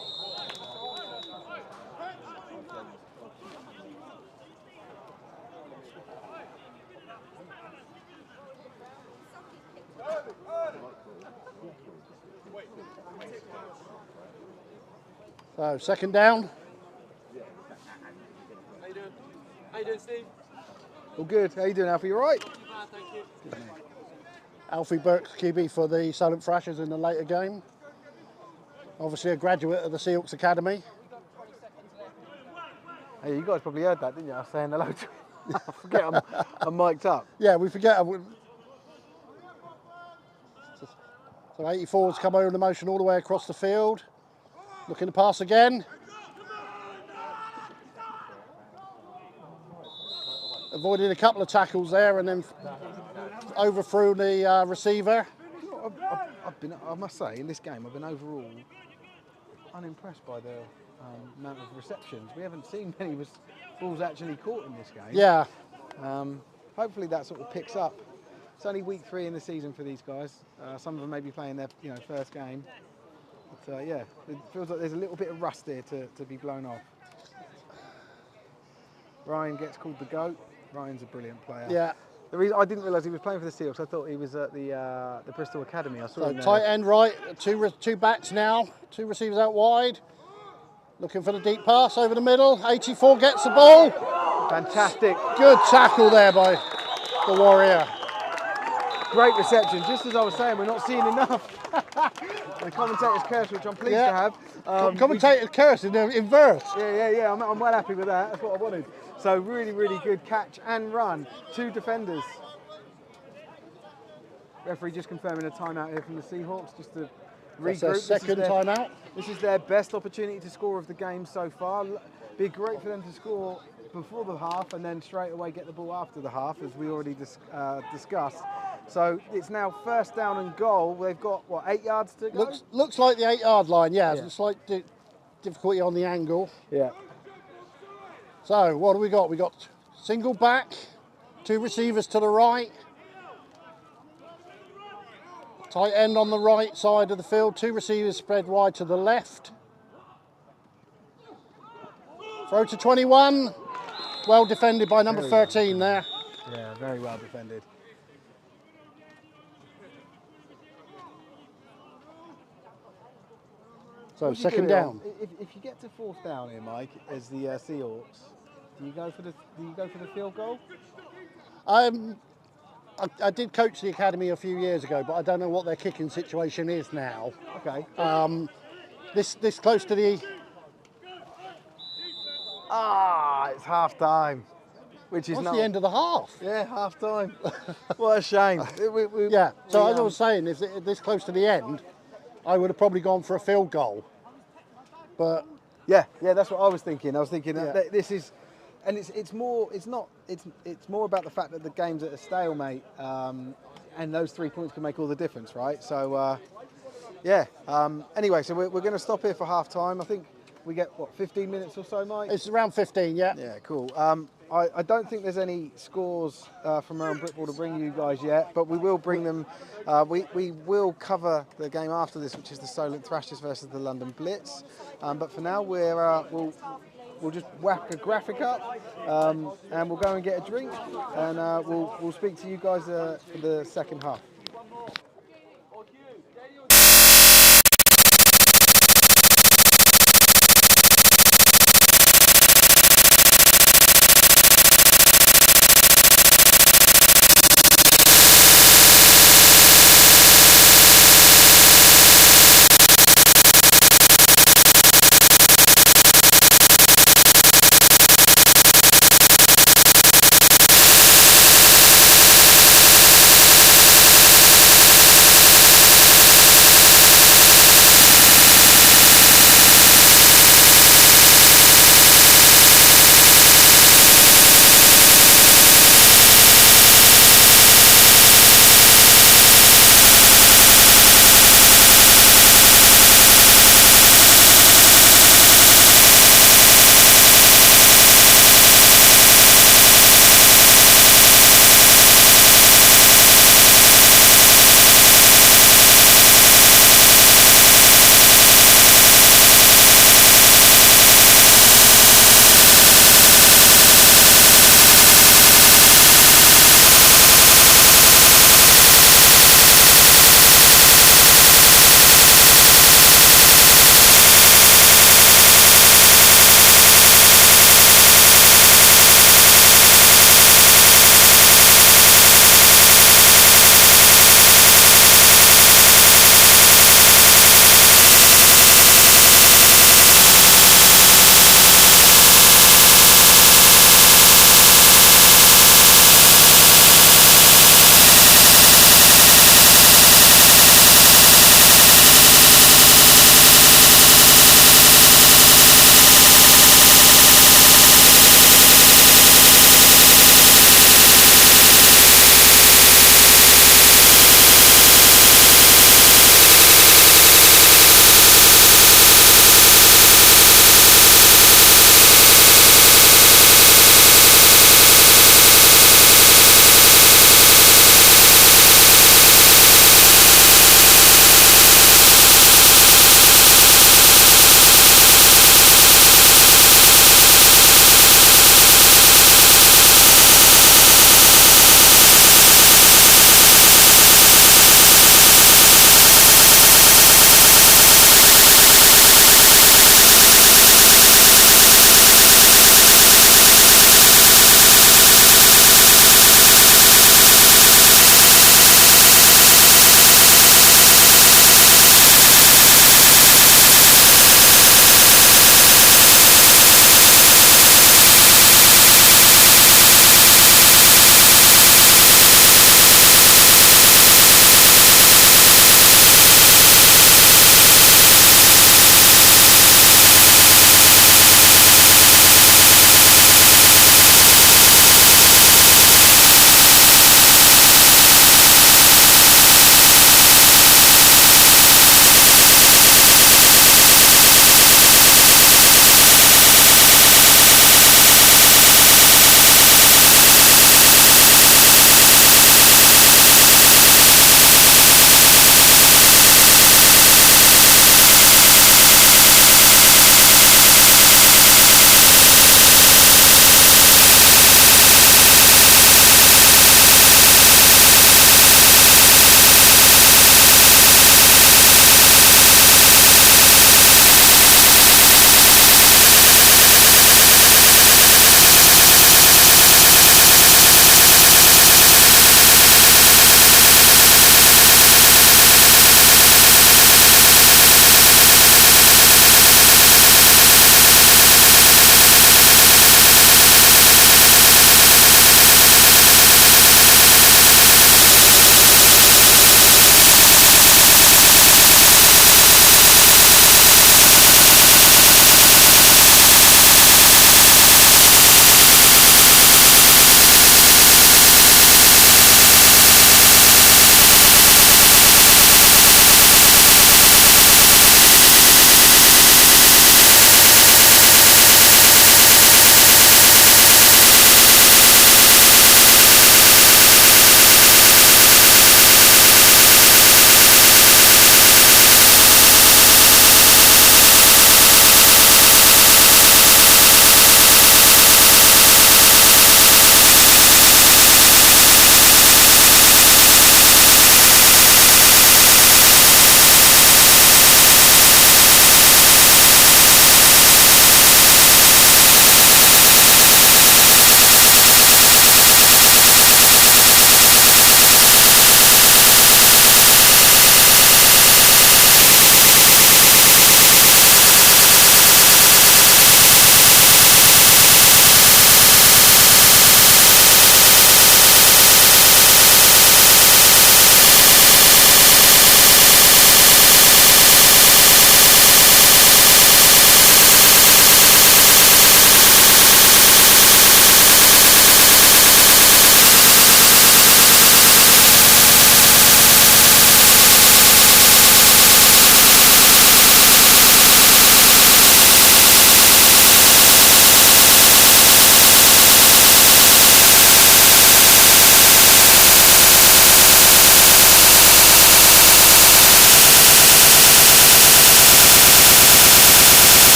So, 2nd down. How you doing? How you doing, Steve? All good. How you doing, Alfie? You all right? Thank you. Alfie Burke's QB for the Solent Thrashers in the later game. Obviously a graduate of the Seahawks Academy. Hey, you guys probably heard that, didn't you? I was saying hello to I forget I'm mic'd up. Yeah, we forget. So 84's come over the motion all the way across the field. Looking to pass again. Avoided a couple of tackles there and then overthrew the receiver. I must say, in this game, I've been overall unimpressed by the amount of receptions. We haven't seen many balls actually caught in this game. Yeah. Hopefully that sort of picks up. It's only week 3 in the season for these guys. Some of them may be playing their first game. But yeah, it feels like there's a little bit of rust here to be blown off. Ryan gets called the GOAT. Ryan's a brilliant player. Yeah. The reason I didn't realise he was playing for the Seahawks, I thought he was at the Bristol Academy. I saw So him there. tight end right, two backs now, two receivers out wide. Looking for the deep pass over the middle. 84 gets the ball. Fantastic. Good tackle there by the Warrior. Great reception. Just as I was saying, we're not seeing enough. The commentator's curse, which I'm pleased to have. Commentator's curse in verse. Yeah. I'm well happy with that. That's what I wanted. So really, really good catch and run. 2 defenders. Referee just confirming a timeout here from the Seahawks, just to regroup. That's their second timeout. This is their best opportunity to score of the game so far. Be great for them to score before the half and then straight away get the ball after the half, as we already discussed. So it's now 1st down and goal. They've got, what, 8 yards to go? Looks like the 8-yard line, yeah. There's a slight difficulty on the angle. Yeah. So what do we got? We got single back, 2 receivers to the right. Tight end on the right side of the field, 2 receivers spread wide to the left. Throw to 21. Well defended by number 13 there. Yeah, very well defended. So 2nd down. If you get to 4th down here, Mike, as the Seahawks, do you go for the field goal? I did coach the academy a few years ago, but I don't know what their kicking situation is now. Okay. This close to the... It's half time. which is That's not the end of the half. Yeah, half time. What a shame. Yeah, so as I was saying, if this close to the end, I would have probably gone for a field goal. But yeah, that's what I was thinking. I was thinking Yeah. that this is, and it's more about the fact that the game's at a stalemate, and those 3 points can make all the difference, right? So, yeah. Anyway, so we're going to stop here for half time. I think we get, what, 15 minutes or so, Mike? it's around 15, yeah. Yeah, cool. I don't think there's any scores from around Brickball to bring you guys yet, but we will bring them. We will cover the game after this, which is the Solent Thrashers versus the London Blitz. But for now, we'll just whack a graphic up, and we'll go and get a drink, and we'll speak to you guys for the second half.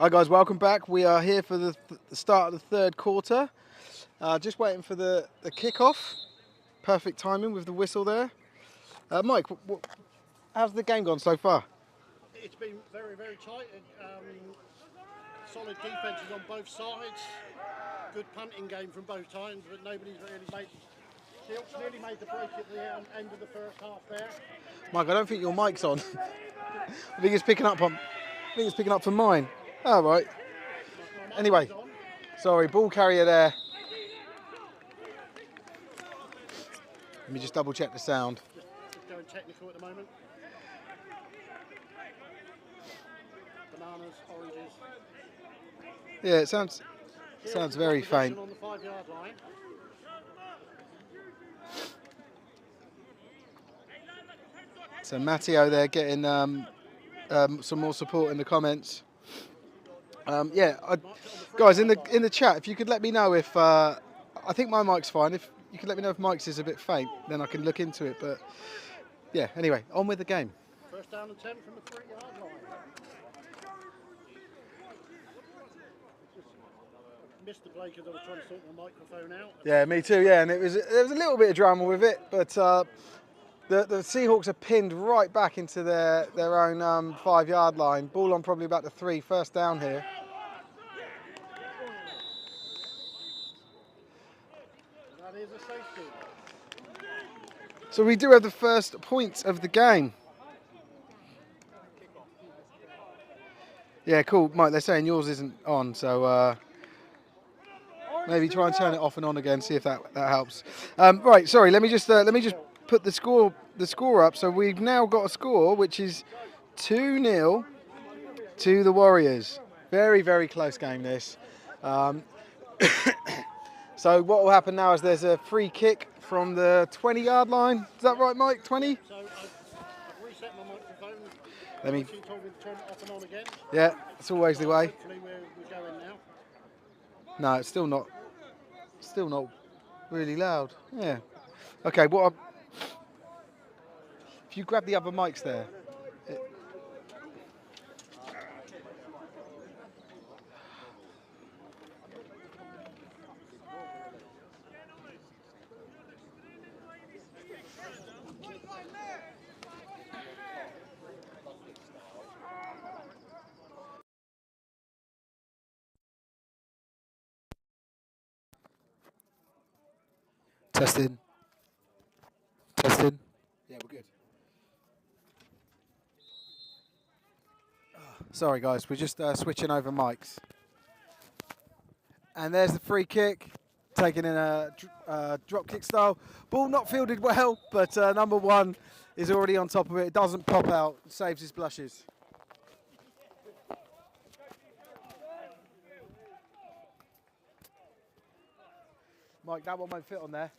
Hi guys, welcome back. We are here for the start of the third quarter. Just waiting for the kick-off. Perfect timing with the whistle there. Mike, how's the game gone so far? It's been very, very tight. Solid defences on both sides. Good punting game from both times, but nobody's really made. Seahawks nearly made the break at the end of the first half there. Mike, I don't think your mic's on. I think it's picking up from mine. Oh, right. Anyway, sorry, ball carrier there. Let me just double check the sound. Just going technical at the moment. Bananas, oranges. Yeah, it sounds very faint. On the 5-yard line. So Matteo there getting some more support in the comments. Guys in the chat, if you could let me know if I think my mic's fine. If you could let me know if Mike's is a bit faint, then I can look into it. But yeah, anyway, on with the game. First down and 10 from the 3-yard line. Missed the break as I was trying to sort my microphone out. Yeah, me too. Yeah, and there was a little bit of drama with it, but the Seahawks are pinned right back into their own 5-yard line. Ball on probably about the 3. First down here. That is a safety. So we do have the first points of the game. Yeah, cool, Mike. They're saying yours isn't on, so maybe try and turn it off and on again. See if that helps. Right, sorry. Let me just put the score up. So we've now got a score which is 2-0 to the Warriors. Very, very close game this. So what will happen now is there's a free kick from the 20-yard line. Is that right, Mike? 20? So I've reset my microphone. Let me. She told me to turn it off and on again. Yeah, it's always the way. Hopefully we're going now. No, it's still not really loud. Yeah. Okay. If you grab the other mics there. Testing. Yeah, we're good. Sorry, guys. We're just switching over mics. And there's the free kick, taken in a drop kick style. Ball not fielded well, but number 1 is already on top of it. It doesn't pop out, saves his blushes. Mike, that one won't fit on there.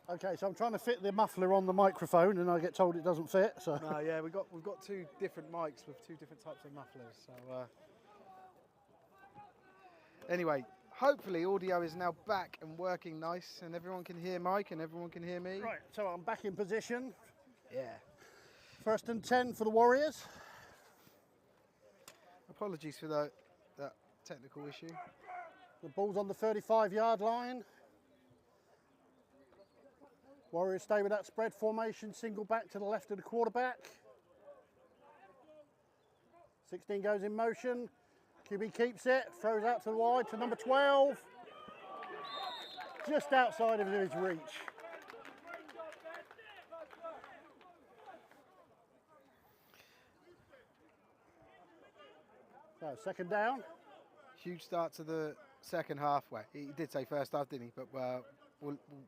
Okay, so I'm trying to fit the muffler on the microphone, and I get told it doesn't fit. So. No, yeah, we've got 2 different mics with 2 different types of mufflers. So anyway, hopefully audio is now back and working nice, and everyone can hear Mike and everyone can hear me. Right, so I'm back in position. Yeah. First and 10 for the Warriors. Apologies for that technical issue. The ball's on the 35-yard line. Warriors stay with that spread formation, single back to the left of the quarterback. 16 goes in motion. QB keeps it, throws out to the wide to number 12. Just outside of his reach. So, second down. Huge start to the second half. Well, he did say first half, didn't he? But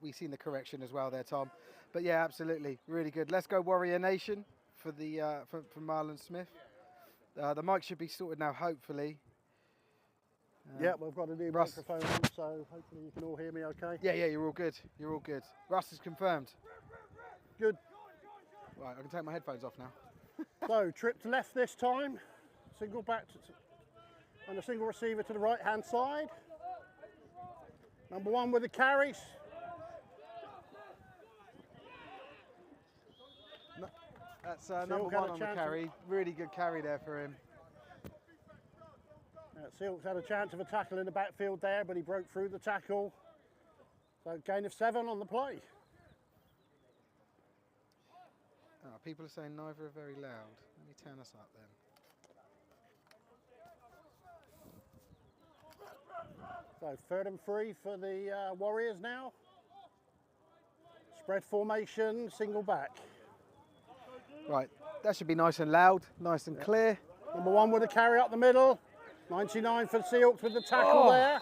we've seen the correction as well there, Tom. But yeah, absolutely, really good. Let's go Warrior Nation for the for Marlon Smith. The mic should be sorted now, hopefully. Yeah, we've got a new microphone on, so hopefully you can all hear me okay. Yeah, you're all good. You're all good. Russ is confirmed. Good. Right, I can take my headphones off now. So, trip to left this time. Single back and a single receiver to the right-hand side. Number 1 with the carries. That's Seahawks number had one a on the chance carry. Really good carry there for him. Seahawks had a chance of a tackle in the backfield there, but he broke through the tackle. So gain of 7 on the play. Oh, people are saying neither are very loud. Let me turn us up then. So 3rd and 3 for the Warriors now. Spread formation, single back. Right, that should be nice and loud, nice and clear. Number 1 with a carry up the middle. 99 for the Seahawks with the tackle there.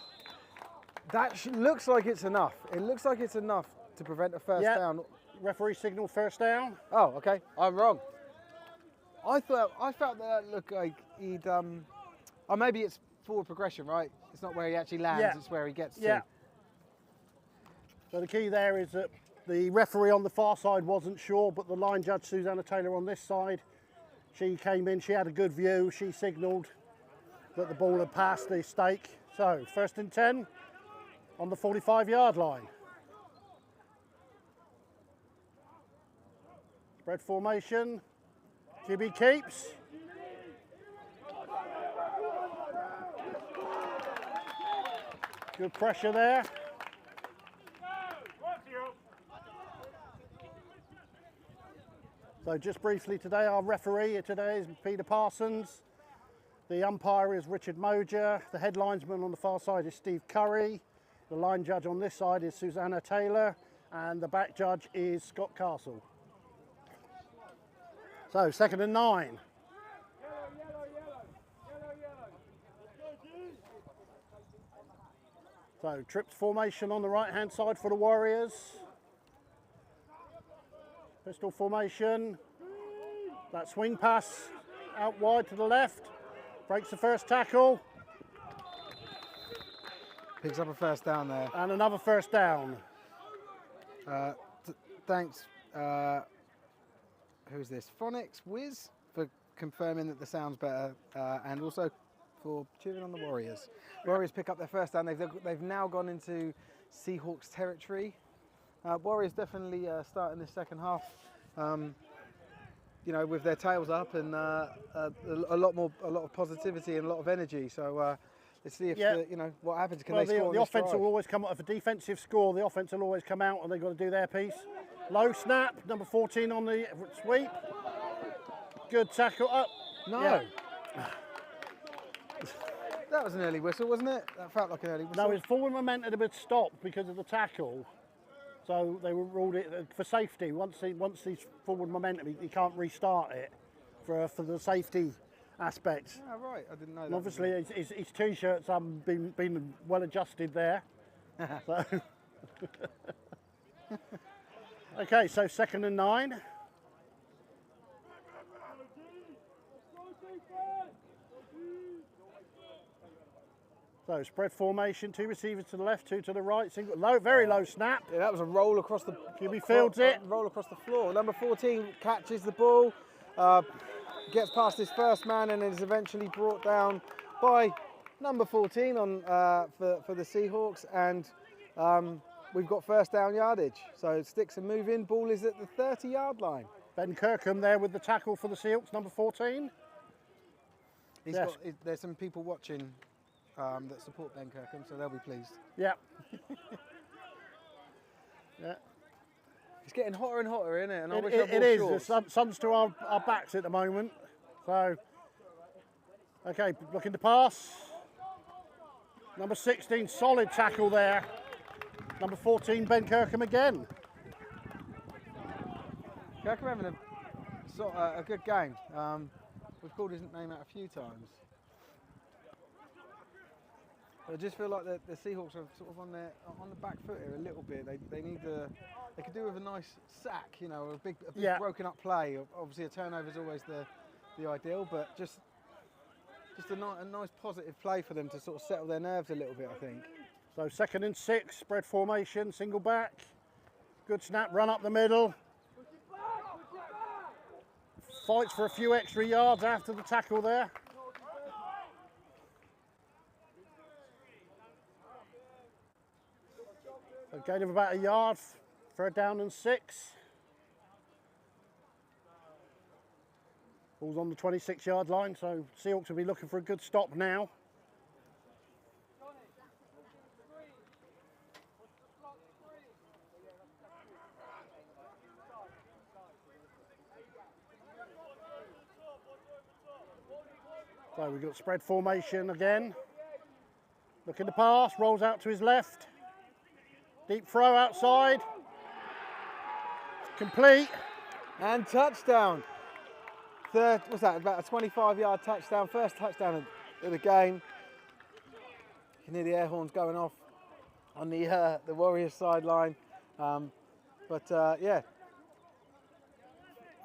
That looks like it's enough. It looks like it's enough to prevent a first down. Referee signal first down. Oh, okay. I'm wrong. I felt that looked like he'd or maybe it's forward progression, right? It's not where he actually lands, it's where he gets to. So the key there is that the referee on the far side wasn't sure, but the line judge Susanna Taylor on this side, she came in, she had a good view, she signalled that the ball had passed the stake. So 1st and 10 on the 45-yard line. Spread formation, QB keeps. Good pressure there. So just briefly today, our referee today is Peter Parsons. The umpire is Richard Mojer. The head linesman on the far side is Steve Curry. The line judge on this side is Susanna Taylor. And the back judge is Scott Castle. So 2nd and 9. So trips formation on the right hand side for the Warriors. Pistol formation. That swing pass out wide to the left. Breaks the first tackle. Picks up a first down there. And another first down. Thanks. Who's this? Phonics Wiz for confirming that the sound's better, and also for cheering on the Warriors. Warriors pick up their first down. They've now gone into Seahawks territory. Warriors definitely starting this second half, you know, with their tails up and a lot of positivity and a lot of energy. So let's see if you know what happens. Can they score? The offense will always come out of a defensive score. The offense will always come out, and they've got to do their piece. Low snap, number 14 on the sweep. Good tackle up. No. Yeah. That was an early whistle, wasn't it? That felt like an early whistle. No, his forward momentum had been stopped because of the tackle. So they ruled it for safety. Once he's forward momentum, he can't restart it for the safety aspect. Oh, right, I didn't know that. And obviously, his t-shirts haven't been well adjusted there. So. Okay, so 2nd and 9. So spread formation, 2 receivers to the left, 2 to the right, single, low, very low snap. Yeah, that was a roll across the. QB fields it. Roll across the floor. Number 14 catches the ball, gets past his first man, and is eventually brought down by number 14 on for the Seahawks, and we've got first down yardage. So sticks and moving. Ball is at the 30-yard line. Ben Kirkham there with the tackle for the Seahawks, number 14. There's some people watching that support Ben Kirkham, so they'll be pleased. Yeah. Yeah. It's getting hotter and hotter, isn't it? And I wish It I wore is. shorts. The sun's to our backs at the moment. So, okay, looking to pass. Number 16, solid tackle there. Number 14, Ben Kirkham again. Kirkham having a good game. We've called his name out a few times. I just feel like the Seahawks are sort of on the back foot here a little bit. They could do with a nice sack, you know, a big broken up play. Obviously, a turnover is always the ideal, but just a nice positive play for them to sort of settle their nerves a little bit, I think. So 2nd and 6, spread formation, single back. Good snap, run up the middle. Fights for a few extra yards after the tackle there. A gain of about a yard, 3rd down and 6. Ball's on the 26-yard line, so Seahawks will be looking for a good stop now. So we've got spread formation again. Looking to pass, rolls out to his left. Deep throw outside. Complete. And touchdown. Third, what's that, about a 25-yard touchdown. First touchdown of the game. You can hear the air horns going off on the Warriors sideline. Yeah,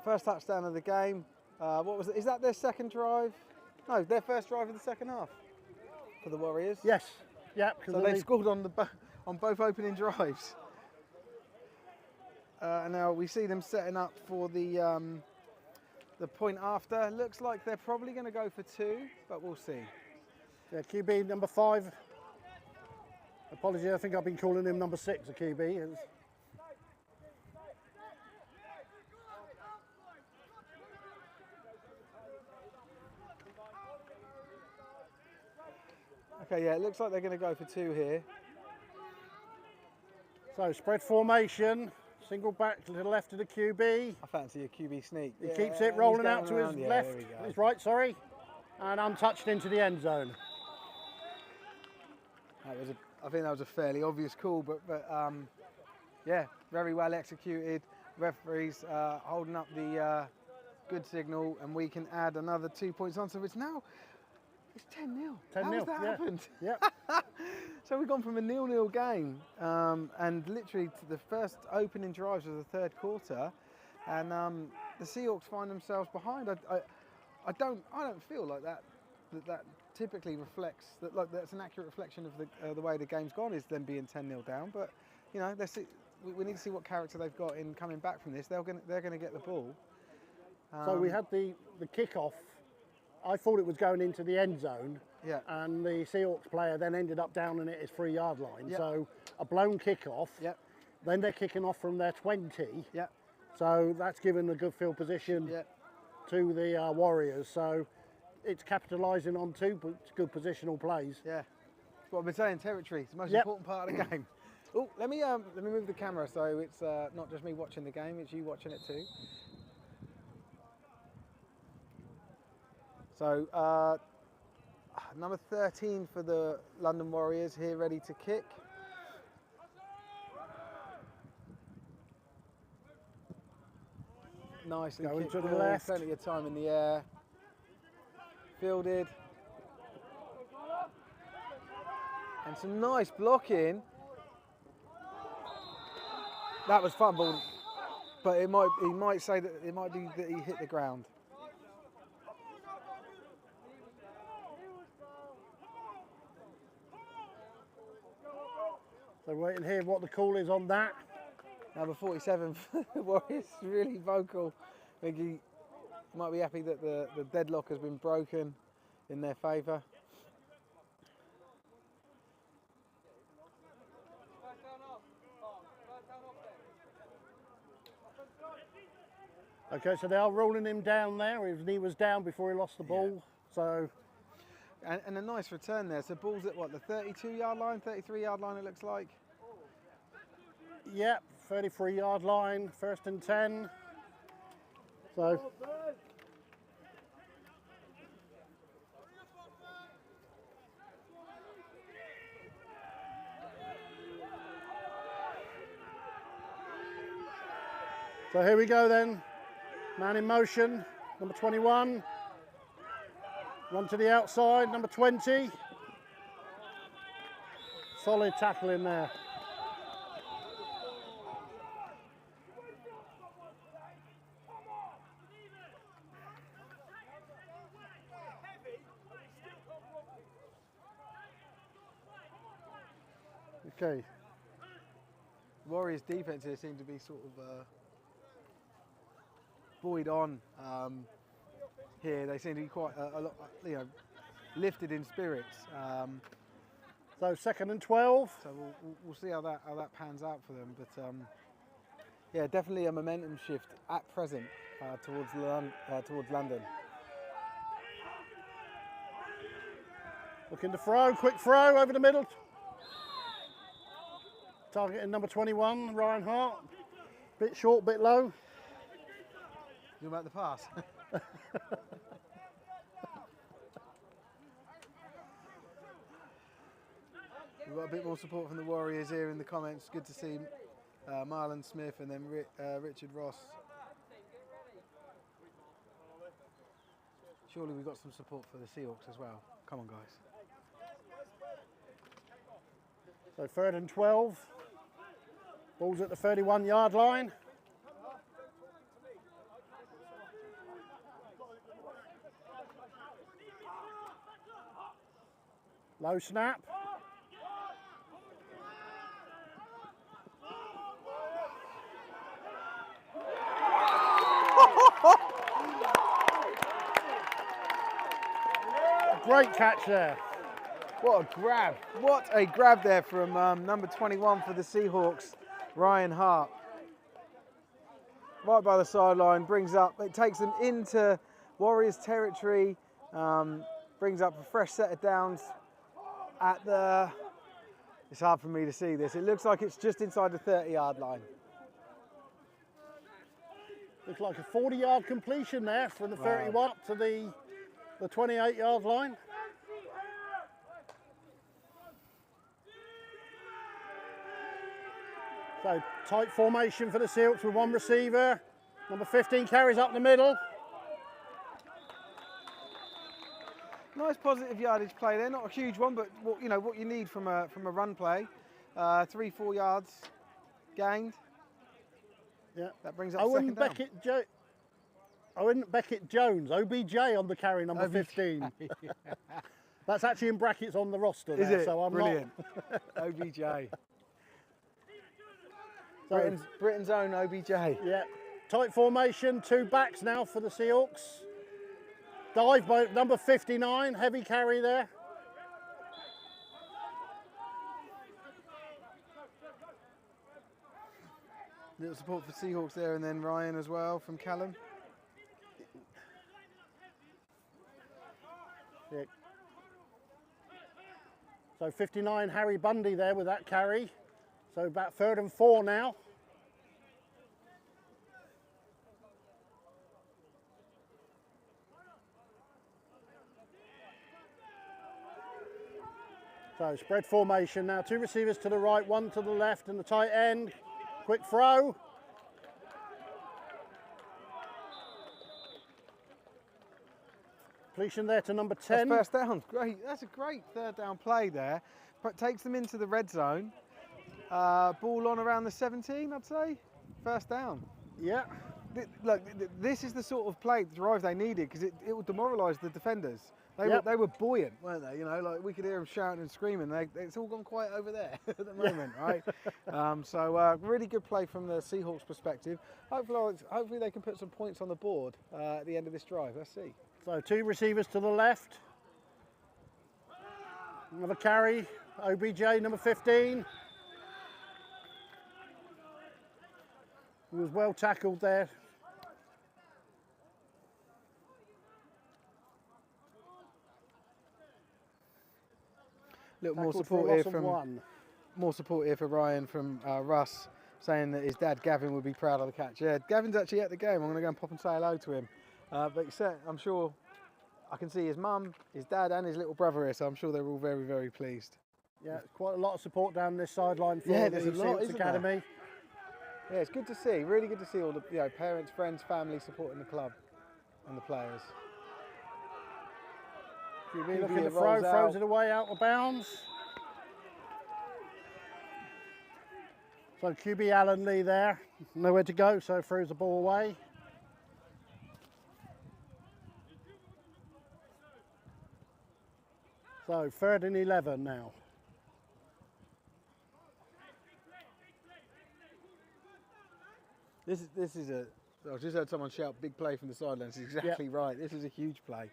first touchdown of the game. What was it? Is that their second drive? No, their first drive of the second half for the Warriors. Yes. Yeah. So they scored on both opening drives. And now we see them setting up for the point after. Looks like they're probably going to go for 2, but we'll see. Yeah, QB number 5. Apologies, I think I've been calling him number 6, a QB. Okay, yeah, it looks like they're going to go for 2 here. So spread formation, single back to the left of the QB. I fancy a QB sneak. He keeps it rolling out to his left, his right, sorry, and untouched into the end zone. I think that was a fairly obvious call, but yeah, very well executed. Referees holding up the good signal, and we can add another 2 points on. So it's 10-0. 10-0. How has that happened? Yeah. So we've gone from a 0-0 game, and literally to the first opening drives of the third quarter, and the Seahawks find themselves behind. I don't feel like that typically reflects that. Like that's an accurate reflection of the way the game's gone, is them being 10-0 down. But you know, we need to see what character they've got in coming back from this. They're going to get the ball. So we had the kickoff. I thought it was going into the end zone, Yeah. and the Seahawks player then ended up down in it his 3-yard line. Yeah. So a blown kickoff. Yeah. Then they're kicking off from their 20. Yeah. So that's given a good field position Yeah. to the Warriors. So it's capitalising on 2 good positional plays. Yeah. That's what I've been saying. Territory. It's the most Yep. important part of the game. Oh, let me move the camera so it's not just me watching the game; it's you watching it too. So number 13 for the London Warriors here, ready to kick. Nicely Going kicked to the ball, left. plenty of time in the air. Fielded. And some nice blocking. That was fumbled, but he might say that it might be that he hit the ground. So waiting here what the call is on that. Number 47 for the Warriors, really vocal. I think he might be happy that the deadlock has been broken in their favour. Okay, so they are rolling him down there. His knee was down before he lost the ball. So And a nice return there. So ball's at what, the 32-yard line, 33-yard line it looks like? yeah, 33-yard line, 1st and 10. So So here we go then. Man in motion, number 21. Run to the outside, number 20. Solid tackle in there. Okay. Warriors defence here seem to be sort of buoyed on here. They seem to be quite a lot, lifted in spirits. So 2nd and 12. So we'll see how that pans out for them. But yeah, definitely a momentum shift at present towards London. Looking to throw, quick throw over the middle. Targeting number 21, Ryan Hart. Bit short, bit low. You about the pass? We've got a bit more support from the Warriors here in the comments. Good to see Marlon Smith and then Richard Ross. Surely we've got some support for the Seahawks as well. Come on, guys. So 3rd and 12. Ball's at the 31-yard line. Low snap. Great catch there. What a grab. What a grab there from number 21 for the Seahawks, Ryan Hart. Right by the sideline, brings up, it takes them into Warriors territory, brings up a fresh set of downs at the, it's hard for me to see this, it looks like it's just inside the 30-yard line. Looks like a 40-yard completion there from the 31 to the 28-yard line. So tight formation for the Seahawks with one receiver. Number 15 carries up the middle. Nice positive yardage play there, not a huge one, but what you need from a run play. 3-4 yards gained. Yeah. That brings up second down. Owen Beckett Jones, OBJ on the carry, number 15. That's actually in brackets on the roster there. Is it? So I'm Brilliant. not. OBJ. So, Britain's own OBJ. yeah. Tight formation, 2 backs now for the Seahawks. Dive by number 59, heavy carry there. Little support for Seahawks there, and then Ryan as well from Callum. Yeah. So 59, Harry Bundy there with that carry. So about 3rd and 4 now. So spread formation now, 2 receivers to the right, 1 to the left, and the tight end. Quick throw. Completion there to number 10. That's first down. Great. That's a great 3rd down play there. But takes them into the red zone. Ball on around the 17, I'd say. First down. Yeah. Look, this is the sort of play drive they needed, because it will demoralise the defenders. They were buoyant, weren't they? You know, like we could hear them shouting and screaming. It's all gone quiet over there at the moment, right? So really good play from the Seahawks' perspective. Hopefully they can put some points on the board at the end of this drive. Let's see. So 2 receivers to the left. Another carry. OBJ, number 15. He was well tackled there. Little Tackled more support here for Ryan from Russ, saying that his dad Gavin would be proud of the catch. Yeah, Gavin's actually at the game. I'm going to go and pop and say hello to him. But I'm sure I can see his mum, his dad, and his little brother here, so I'm sure they're all very, very pleased. Yeah, quite a lot of support down this sideline for Yeah, the there's a lot, Seahawks isn't Academy. Yeah, it's good to see. Really good to see all the parents, friends, family supporting the club and the players. QB looking to throw, throws it away out of bounds. So QB Alan Lee there, nowhere to go, so throws the ball away. So 3rd and 11 now. This is a. I just heard someone shout "big play" from the sidelines. That's exactly right. This is a huge play.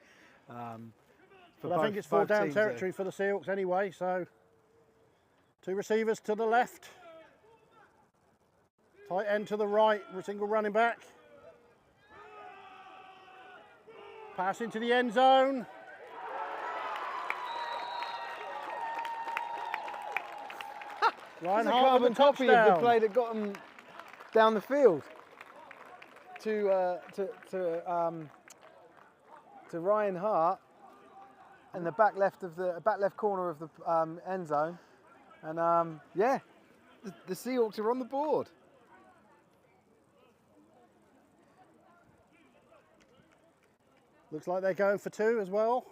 But I think it's 4 down territory for the Seahawks anyway. So 2 receivers to the left, tight end to the right, single running back. Pass into the end zone. Ryan It's a Hart with carbon the copy of the touchdown. play that got them down the field to Ryan Hart in the back left corner of the end zone, and yeah, the Seahawks are on the board. Looks like they're going for 2 as well.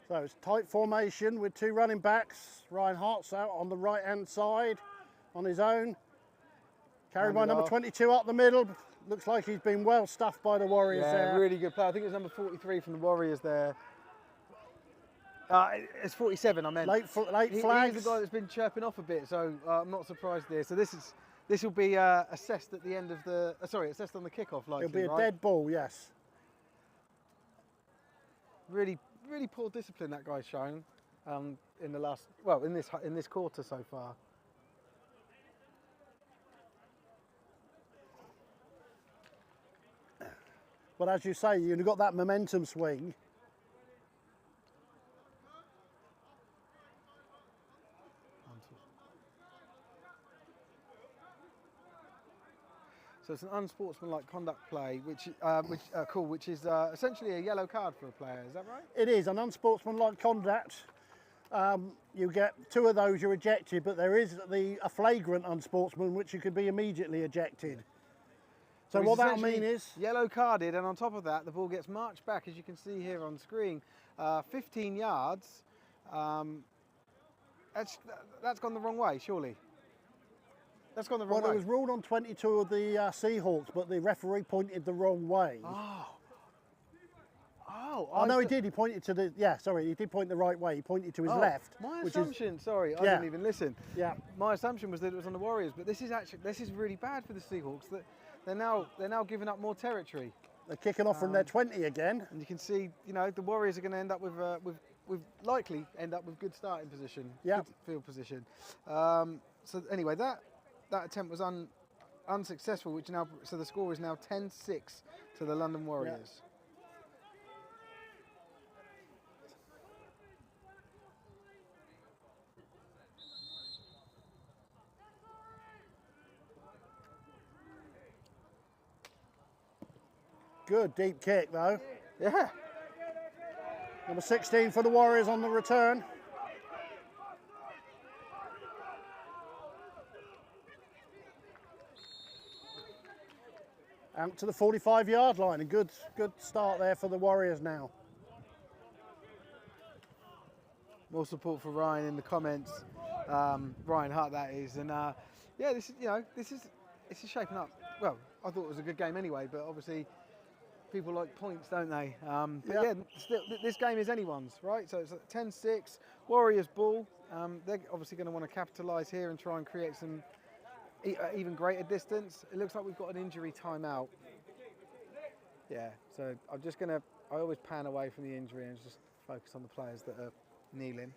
So it's tight formation with 2 running backs. Ryan Hart's out on the right hand side on his own. Carried by Handed number off. 22 up the middle. Looks like he's been well stuffed by the Warriors Yeah, there. really good play. I think it was number 43 from the Warriors there. It's 47, I meant. Late He's the flags. guy that's been chirping off a bit, so I'm not surprised there. So this will be assessed at the end of the. Assessed on the kickoff, likely. It'll be a right? dead ball, yes. Really poor discipline that guy's shown in the last. In this quarter so far. But as you say, you've got that momentum swing. So it's an unsportsmanlike conduct play, which is essentially a yellow card for a player. Is that right? It is an unsportsmanlike conduct. You get 2 of those, you're ejected, but there is a flagrant unsportsman, which you could be immediately ejected. So what that'll mean is yellow carded, and on top of that, the ball gets marched back, as you can see here on screen, 15 yards. That's gone the wrong way, surely. That's gone the wrong well, way. it was ruled on 22 of the Seahawks, but the referee pointed the wrong way. Oh, no, he did. He pointed to the. Yeah, sorry, he did point the right way. He pointed to his left. My which assumption. Sorry, I Yeah. didn't even listen. Yeah. My assumption was that it was on the Warriors, but this is really bad for the Seahawks. That they're now giving up more territory. They're kicking off from their 20 again. And you can see, the Warriors are going to end up with likely end up with good starting position, Yeah. good field position. So anyway, that attempt was unsuccessful, so the score is now 10-6 to the London Warriors. Good deep kick though. Yeah. Number 16 for the Warriors on the return. Out to the 45-yard line. A good start there for the Warriors now. More support for Ryan in the comments. Ryan Hart, that is, and yeah, this is shaping up. Well, I thought it was a good game anyway, but obviously people like points, don't they? But yeah, still, this game is anyone's, right? So it's 10-6, Warriors ball. They're obviously going to want to capitalise here and try and create some even greater distance. It looks like we've got an injury timeout. Yeah, so I always pan away from the injury and just focus on the players that are kneeling.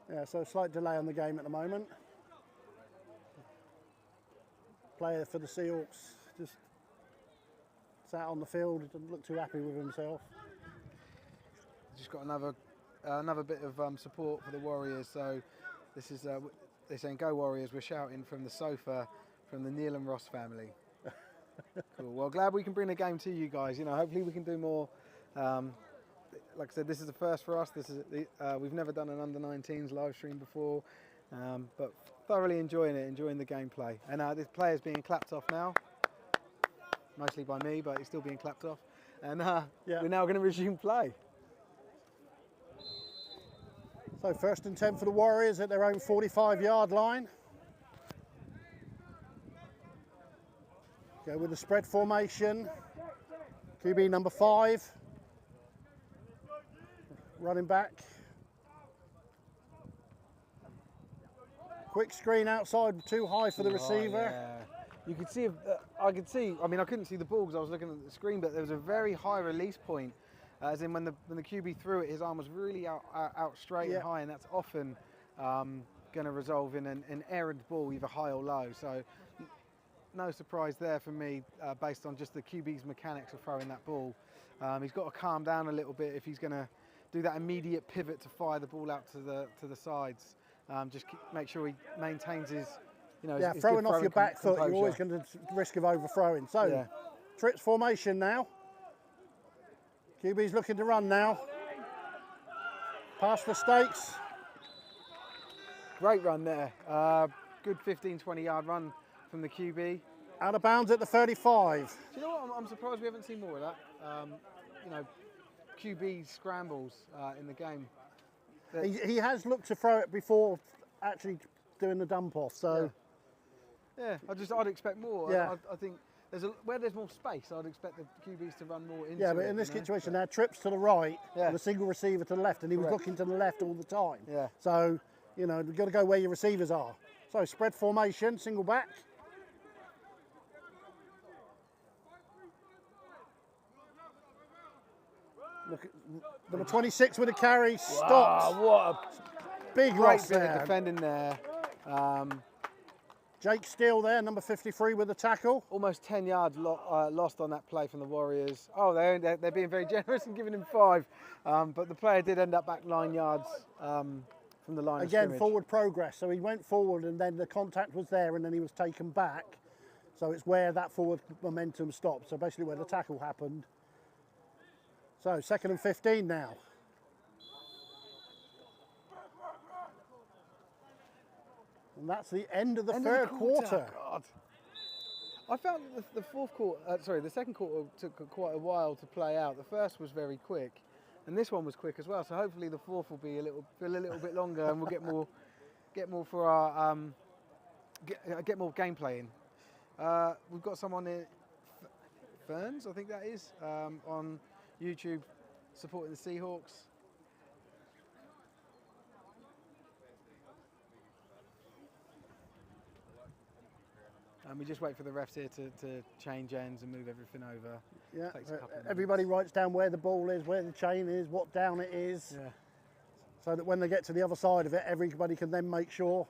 Yeah, so a slight delay on the game at the moment. Player for the Seahawks just sat on the field, didn't look too happy with himself. Just got another bit of support for the Warriors. So this is they're saying "Go Warriors." We're shouting from the sofa from the Neil and Ross family. Cool. Well, glad we can bring the game to you guys. Hopefully we can do more. Like I said, this is the first for us. We've never done an under-19s live stream before, but thoroughly enjoying the gameplay. And this player's being clapped off now, mostly by me, but he's still being clapped off. And we're now going to resume play. So 1st and 10 for the Warriors at their own 45-yard line. Go with the spread formation. QB number 5. Running back. Quick screen outside, too high for the receiver. Yeah. You could see, I couldn't see the ball because I was looking at the screen, but there was a very high release point. As in when the QB threw it, his arm was really out straight and high, and that's often going to resolve in an errant ball, either high or low. So no surprise there for me, based on just the QB's mechanics of throwing that ball. He's got to calm down a little bit if he's going to do that immediate pivot to fire the ball out to the sides. Make sure he maintains his, his throwing good off your back foot, composure. you're always going to risk of overthrowing. So, trips formation now. QB's looking to run now. Past the stakes. Great run there. Good 15, 20-yard run from the QB. Out of bounds at the 35. Do you know what? I'm surprised we haven't seen more of that. QB scrambles in the game. He has looked to throw it before actually doing the dump off. So I'd expect more. Yeah. I think where there's more space, I'd expect the QBs to run more into it. Yeah, but in this situation now, trips to the right Yeah. and a single receiver to the left, and he was Correct. looking to the left all the time. Yeah. So, you've got to go where your receivers are. So, spread formation, single back. Look at number 26 with a carry, stopped. Wow, what a Big great loss bit of there. defending there. Jake Steele there, number 53 with the tackle. Almost 10 yards lost on that play from the Warriors. Oh, they're being very generous and giving him 5. But the player did end up back 9 yards from the line of Again, scrimmage. forward progress. So he went forward and then the contact was there and then he was taken back. So it's where that forward momentum stopped. So basically where the tackle happened. So 2nd and 15 now. And that's the end of the third quarter. God. I found that the second quarter took quite a while to play out. The first was very quick, and this one was quick as well. So hopefully the fourth will be a little bit longer, and we'll get more for our get more gameplay in. We've got someone in Ferns, I think that is, on YouTube supporting the Seahawks. And we just wait for the refs here to change ends and move everything over. Yeah, Takes a couple of minutes. everybody writes down where the ball is, where the chain is, what down it is, Yeah. so that when they get to the other side of it, everybody can then make sure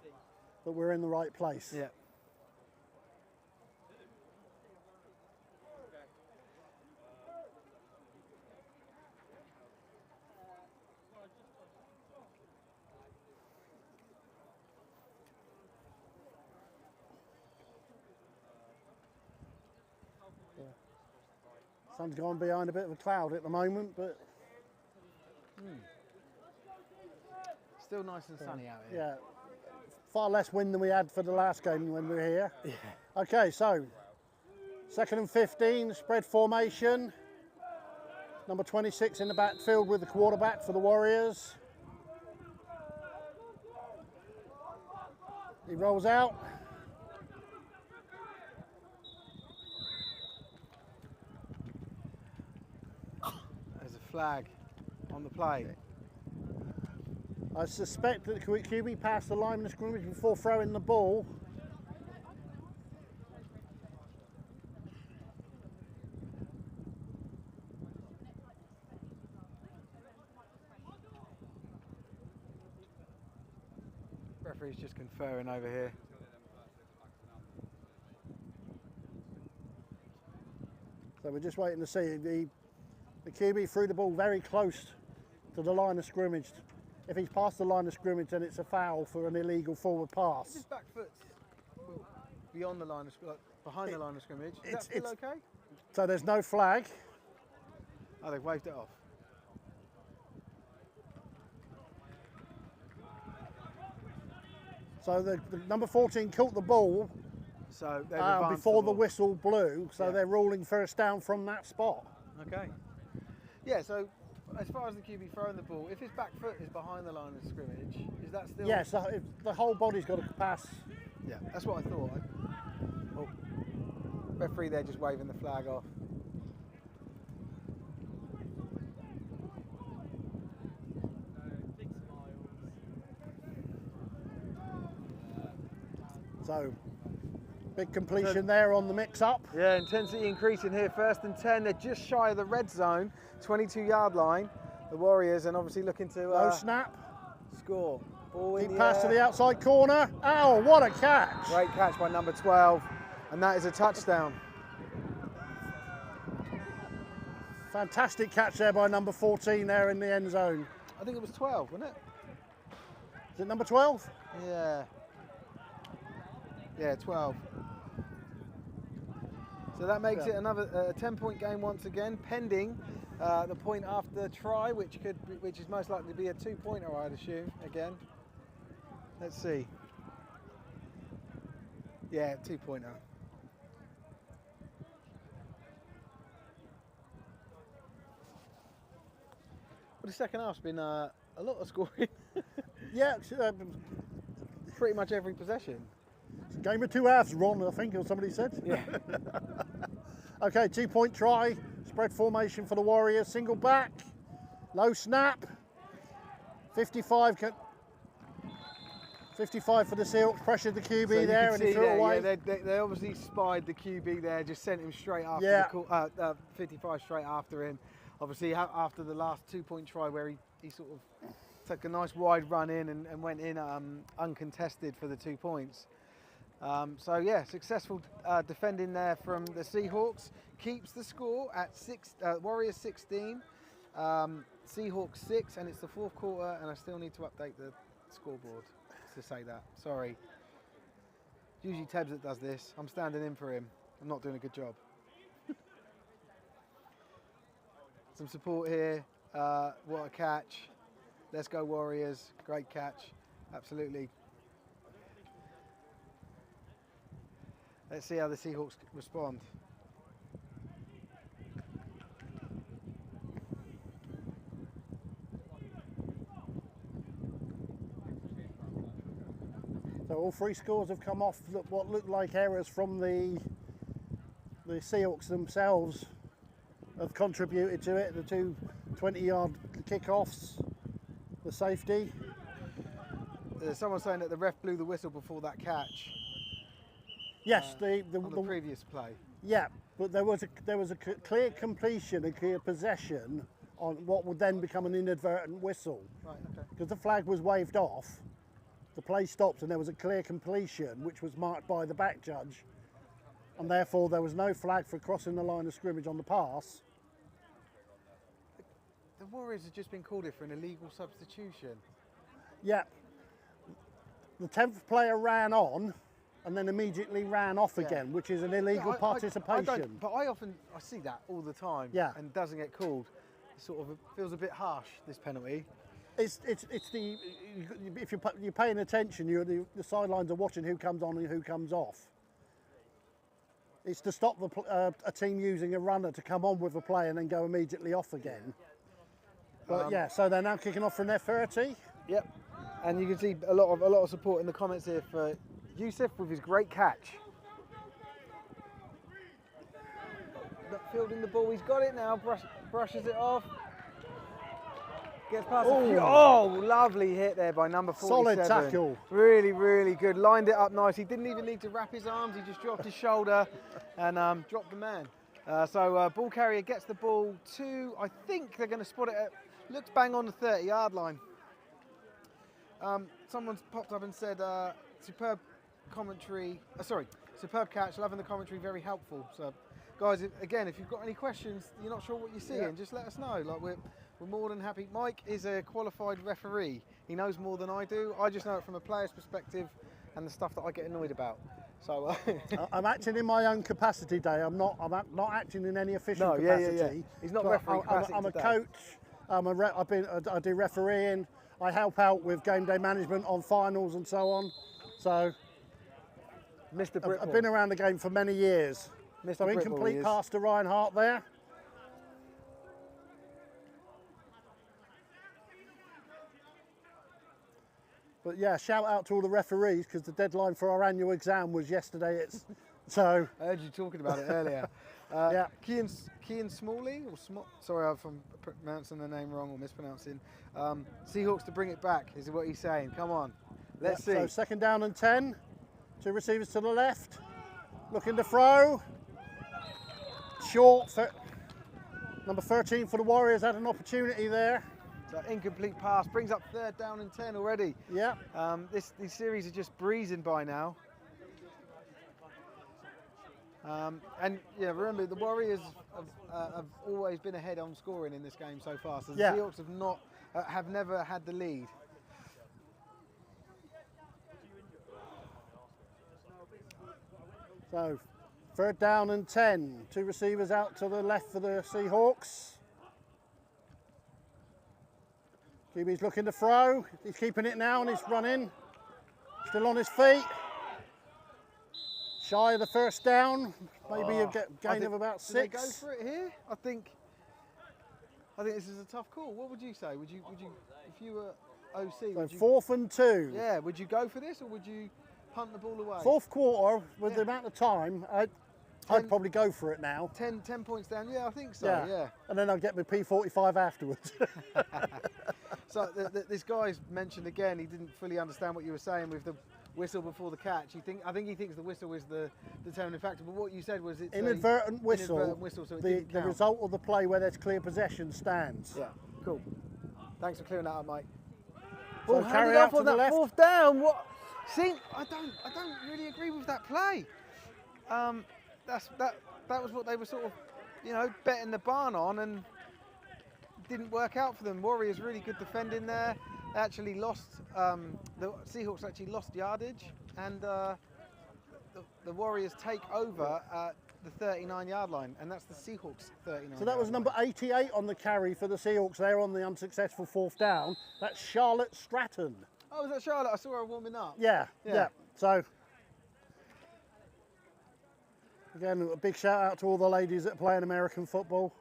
that we're in the right place. Yeah. Sun's gone behind a bit of a cloud at the moment, but Still nice and sunny out here. yeah, far less wind than we had for the last game when we were here. Yeah. Okay, so 2nd and 15, spread formation. Number 26 in the backfield with the quarterback for the Warriors. He rolls out. There's a flag on the play. I suspect that QB passed the line of scrimmage before throwing the ball. Referee's just conferring over here. So we're just waiting to see. The QB threw the ball very close to the line of scrimmage. If he's past the line of scrimmage, then it's a foul for an illegal forward His pass. back foot's beyond the line of behind the line of scrimmage. Is that still okay? So there's no flag. Oh, they've waved it off. So the number 14 caught the ball So they've advanced before the ball. whistle blew. So Yeah. they're ruling first down from that spot. Okay. Yeah, so as far as the QB throwing the ball, if his back foot is behind the line of scrimmage, is that still... Yes, if the whole body's got to pass. Yeah, that's what I thought. Oh, referee there just waving the flag off. Big smiles. So big completion there on the mix-up. Yeah, intensity increasing here. 1st and 10. They're just shy of the red zone, 22-yard line. The Warriors, and obviously looking to No snap. score. Ball in Deep the pass to air. the outside corner. Oh, what a catch! Great catch by number 12, and that is a touchdown. Fantastic catch there by number 14 there in the end zone. I think it was 12, wasn't it? Is it number 12? Yeah. Yeah, 12. So that makes it another 10-point game once again, pending the point after the try, which is most likely to be a 2-pointer, I'd assume. Again, let's see. Yeah, 2-pointer. Well, the second half's been a lot of scoring. Yeah, Pretty much every possession. it's a game of 2 halves, Ron, I think, or somebody said. Yeah. Okay, 2-point try, spread formation for the Warriors, single back, low snap, 55 for the Seahawks, pressured the QB So you there can and he see threw it there, away. yeah, they obviously spied the QB there, just sent him straight after Yeah. the call, 55 straight after him. Obviously after the last 2-point try where he sort of took a nice wide run in and went in uncontested for the 2 points. So yeah, successful defending there from the Seahawks. Keeps the score at Warriors 16, Seahawks 6, and it's the 4th quarter, and I still need to update the scoreboard to say that. Sorry. Usually Tebs that does this. I'm standing in for him. I'm not doing a good job. Some support here. What a catch. Let's go Warriors. Great catch. Absolutely. Let's see how the Seahawks respond. So all 3 scores have come off what looked like errors from the Seahawks themselves have contributed to it. The 2 20-yard kickoffs, the safety. Someone's saying that the ref blew the whistle before that catch. Yes, On the previous play. yeah, but there was a clear completion, a clear possession on what would then become an inadvertent whistle. Right, okay. Because the flag was waved off, the play stopped and there was a clear completion which was marked by the back judge, and therefore there was no flag for crossing the line of scrimmage on the pass. The Warriors have just been called here for an illegal substitution. Yeah, the 10th player ran on and then immediately ran off again, which is an illegal participation. But I see that all the time. Yeah. And doesn't get called. It sort of feels a bit harsh, this penalty. It's the, if you're paying attention, the sidelines are watching who comes on and who comes off. It's to stop a team using a runner to come on with a play and then go immediately off again. But yeah, so they're now kicking off from their 30. Yep. And you can see a lot of support in the comments here for Yusuf with his great catch. Not fielding the ball, he's got it now, brushes it off. Gets past a few. Oh, lovely hit there by number 47. Solid tackle. Really, really good. Lined it up nice. He didn't even need to wrap his arms. He just dropped his shoulder and dropped the man. So ball carrier gets the ball to, I think they're going to spot it at, looks bang on the 30-yard line. Someone's popped up and said, superb commentary, superb catch, loving the commentary, very helpful. So guys, again, if you've got any questions, you're not sure what you're seeing, just let us know. Like we're more than happy. Mike is a qualified referee. He knows more than I do. I just know it from a player's perspective and the stuff that I get annoyed about. So I'm acting in my own capacity, Dave. I'm not acting in any official capacity. Yeah. He's not referee capacity. I'm a today. coach. I do refereeing. I help out with game day management on finals and so on. So Mr. Britwell. I've been around the game for many years. Mr. So Britwell, incomplete he is. pass to Ryan Hart there. But yeah, shout out to all the referees because the deadline for our annual exam was yesterday. So I heard you talking about it earlier. yeah. Kean Smalley, sorry if I'm pronouncing the name wrong or mispronouncing. Seahawks to bring it back is what he's saying. Come on, let's see. So 2nd down and 10. 2 receivers to the left. Looking to throw. Short. Number 13 for the Warriors had an opportunity there. So incomplete pass brings up 3rd down and 10 already. Yeah. These series are just breezing by now. And yeah, remember the Warriors have always been ahead on scoring in this game so far. So the Seahawks have never had the lead. So 3rd down and 10. 2 receivers out to the left for the Seahawks. QB's looking to throw. He's keeping it now and he's running. Still on his feet. Shy of the 1st down. Maybe a gain of about 6. Do they go for it here? I think this is a tough call. What would you say? Would you if you were OC? So Would you, 4th and 2. yeah, would you go for this or would you punt the ball away? 4th quarter, with the amount of time, I'd probably go for it now. 10 points down. Yeah, I think so. Yeah. And then I'll get my P45 afterwards. So this guy's mentioned again. He didn't fully understand what you were saying with the whistle before the catch. I think he thinks the whistle is the determining factor. But what you said was it's inadvertent whistle. Inadvertent whistle. So the result of the play where there's clear possession stands. Yeah. Cool. Thanks for clearing that up, mate. So carry out to the left. 4th down. What? See, I don't really agree with that play. That was what they were sort of, betting the barn on, and didn't work out for them. Warriors really good defending there. They actually lost. The Seahawks actually lost yardage, and the Warriors take over at the 39-yard line, and that's the Seahawks 39. So that was number 88 on the carry for the Seahawks there on the unsuccessful 4th down. That's Charlotte Stratton. Oh, was that Charlotte? I saw her warming up. Yeah. So, again, a big shout out to all the ladies that play in American football.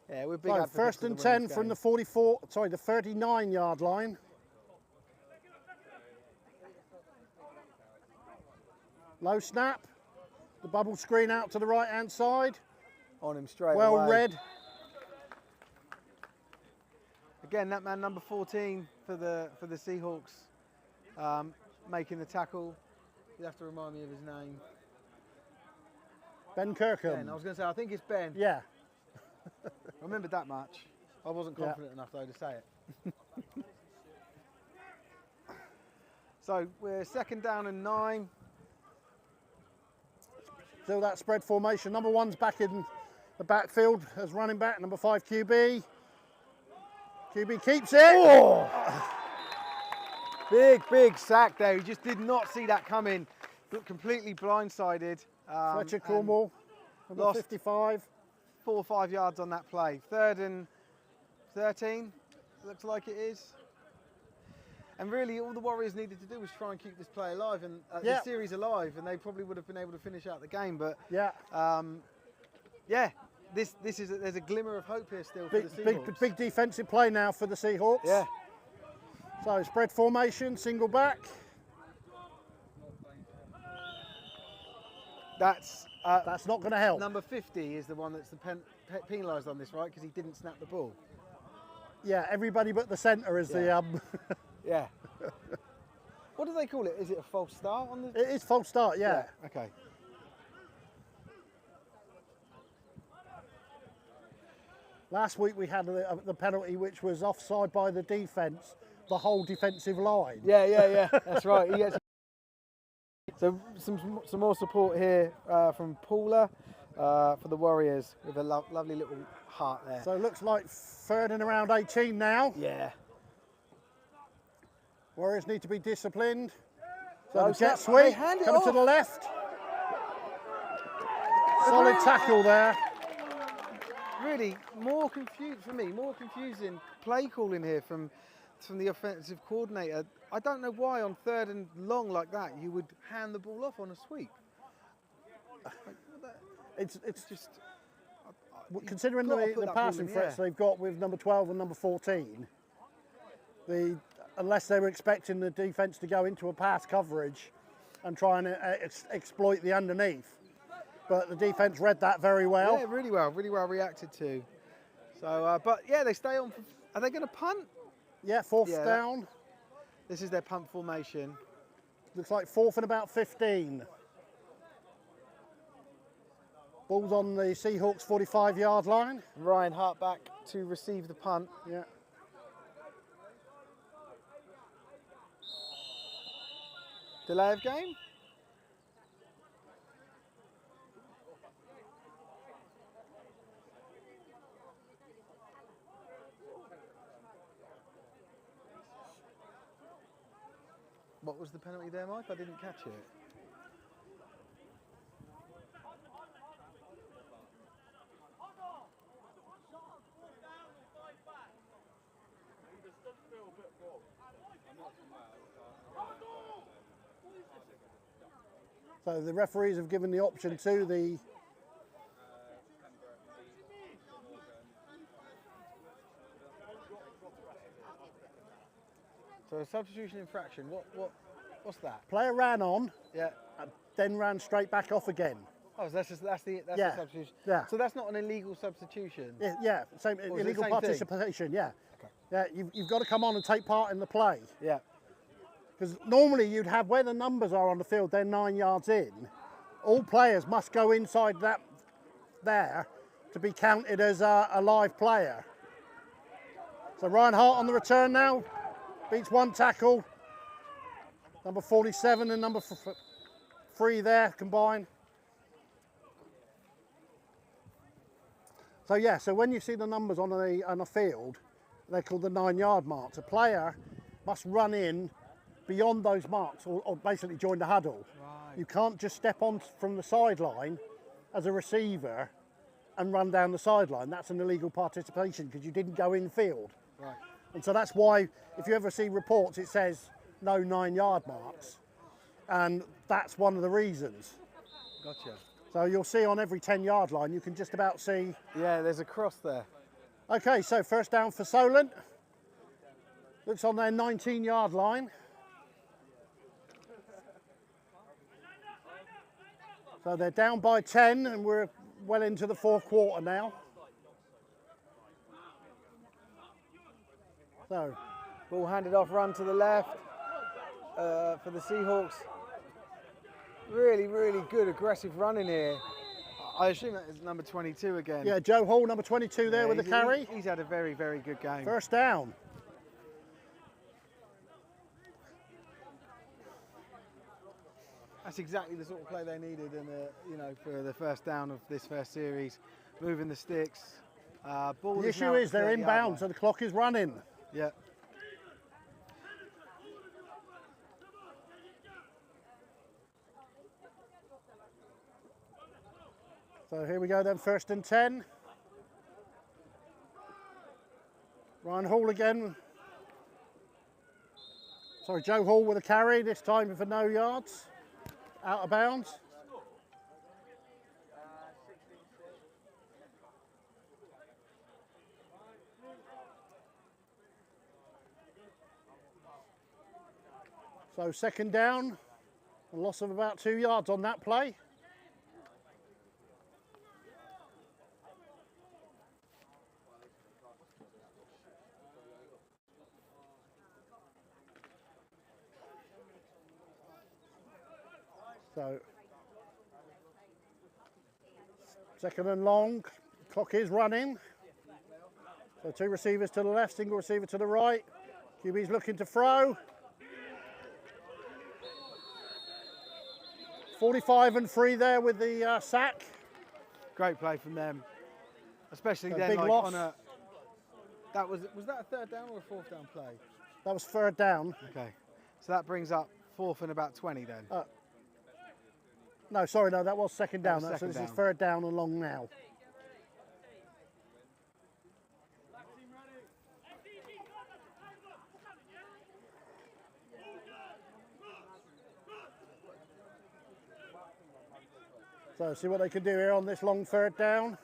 Yeah, we're big. So, advocates 1st and of 10 from the 39-yard line. Low snap. The bubble screen out to the right-hand side. On him straight away. Well read. Again, that man number 14 for the Seahawks, making the tackle. You have to remind me of his name. Ben Kirkham. Ben, I was going to say, I think it's Ben. Yeah. I remembered that much. I wasn't confident enough though to say it. So we're 2nd down and 9. Still that spread formation. Number 1's back in the backfield as running back. Number 5 QB. QB keeps it. Oh! Big sack there. He just did not see that coming. Looked completely blindsided. Fletcher Cornwall, number lost 55. 4 or 5 yards on that play. 3rd and 13, looks like it is. And really, all the Warriors needed to do was try and keep this play alive and this series alive, and they probably would have been able to finish out the game. But there's a glimmer of hope here still for the Seahawks. Big defensive play now for the Seahawks. Yeah. So spread formation, single back. That's not going to help. Number 50 is the one that's penalised on this, right? Because he didn't snap the ball. Yeah, everybody but the centre is the. Yeah. What do they call it? Is it a false start on the? It is false start. Yeah. Okay. Last week we had the penalty, which was offside by the defence, the whole defensive line. Yeah. That's right. He actually... So some more support here from Paula for the Warriors with a lovely little heart there. So it looks like 3rd and around 18 now. Yeah. Warriors need to be disciplined. So No, the jet snap, they sweep hand it coming to off. the left. Solid tackle there. Really, more confusing play calling here from the offensive coordinator. I don't know why on 3rd and long like that you would hand the ball off on a sweep. It's Just considering gotta put the that passing ball in, threats they've got with number 12 and number 14. Unless they were expecting the defence to go into a pass coverage and try and exploit the underneath. But the defence read that very well. Yeah, really well reacted to. So, but yeah, they stay on. Are they going to punt? Yeah, 4th down. This is their punt formation. Looks like 4th and about 15. Ball's on the Seahawks 45-yard line. Ryan Hart back to receive the punt. Yeah. Delay of game? What was the penalty there, Mike? I didn't catch it. So the referees have given the option to the So a substitution infraction. What's that? player ran on, Yeah. and then ran straight back off again. Oh, so that's the Yeah, substitution. yeah. So that's not an illegal substitution. Yeah, same Or is it illegal the same thing? participation. Yeah, Okay. yeah. You've got to come on and take part in the play, Yeah. because normally you'd have where the numbers are on the field. They're 9 yards in. All players must go inside that there to be counted as a live player. So Ryan Hart on the return now, beats one tackle. Number 47 and number 3 there combined. So yeah, so when you see the numbers on a field, they're called the 9-yard marks. A player must run in beyond those marks or basically join the huddle. Right. You can't just step on from the sideline as a receiver and run down the sideline. That's an illegal participation because you didn't go in field. Right. And so that's why if you ever see reports, it says no 9-yard marks. And that's one of the reasons. Gotcha. So you'll see on every 10-yard line, you can just about see. Yeah, there's a cross there. Okay, so first down for Solent. Looks on their 19-yard line. So they're down by 10 and we're well into the fourth quarter now. So, Ball handed off, run to the left for the Seahawks. Really, really good aggressive running here. I assume that is number 22 again. yeah, Joe Hall, number 22 there Yeah, with the carry. He's had a very, very good game. First down. That's exactly the sort of play they needed, for the first down of this first series, moving the sticks. Ball The is issue now at is they're 30-yard inbound, line. so the clock is running. Yeah. So here we go then, first and 10. Ryan Hall again. Sorry, Joe Hall with a carry, this time for no yards. Out of bounds. So second down, a loss of about 2 yards on that play. So, second and long, clock is running. So 2 receivers to the left, single receiver to the right. QB's looking to throw. 45 and 3 there with the sack. Great play from them, especially A then big like loss. on a. That was that a third down or a fourth down play? That was third down. Okay, so that brings up fourth and about 20 then. No, sorry, no, that was second That down. was So second this is down. third down and long now. So see what they can do here on this long third down.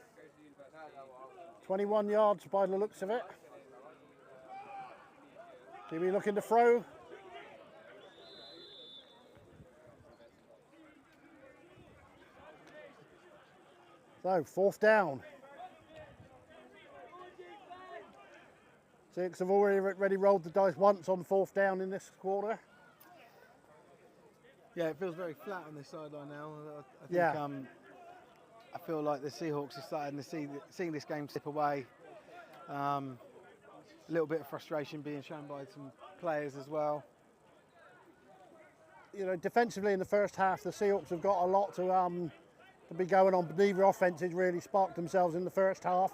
21 yards by the looks of it. QB looking to throw. So fourth down. Seahawks have already rolled the dice once on fourth down in this quarter. Yeah, it feels very flat on this sideline now. I think, Yeah. I feel like the Seahawks are starting to seeing this game slip away. A little bit of frustration being shown by some players as well. You know, defensively in the first half, the Seahawks have got a lot to be going on, but neither offences really sparked themselves in the first half.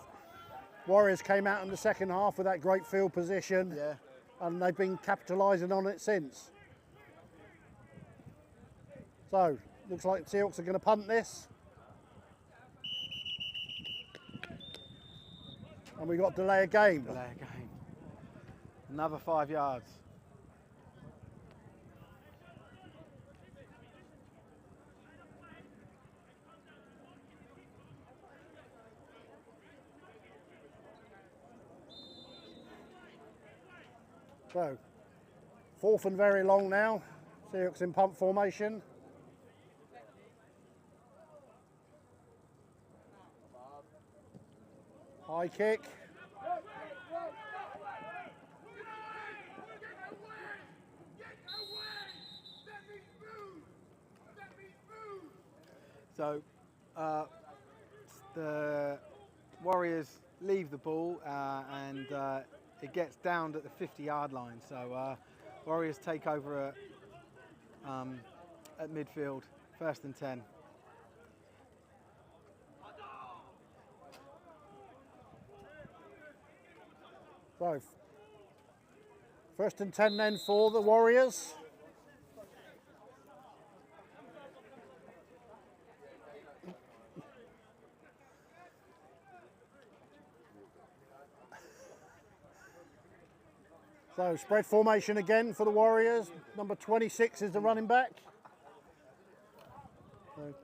Warriors came out in the second half with that great field position, Yeah. and they've been capitalising on it since. So, looks like the Seahawks are going to punt this. And we got delay of game. Delay a game. Another 5 yards. So, 4th and very long now. Seahawks in punt formation. High kick. So the Warriors leave the ball and it gets downed at the 50-yard line. So Warriors take over at midfield, 1st and 10. So, 1st and 10 then for the Warriors. So, spread formation again for the Warriors. Number 26 is the running back. So,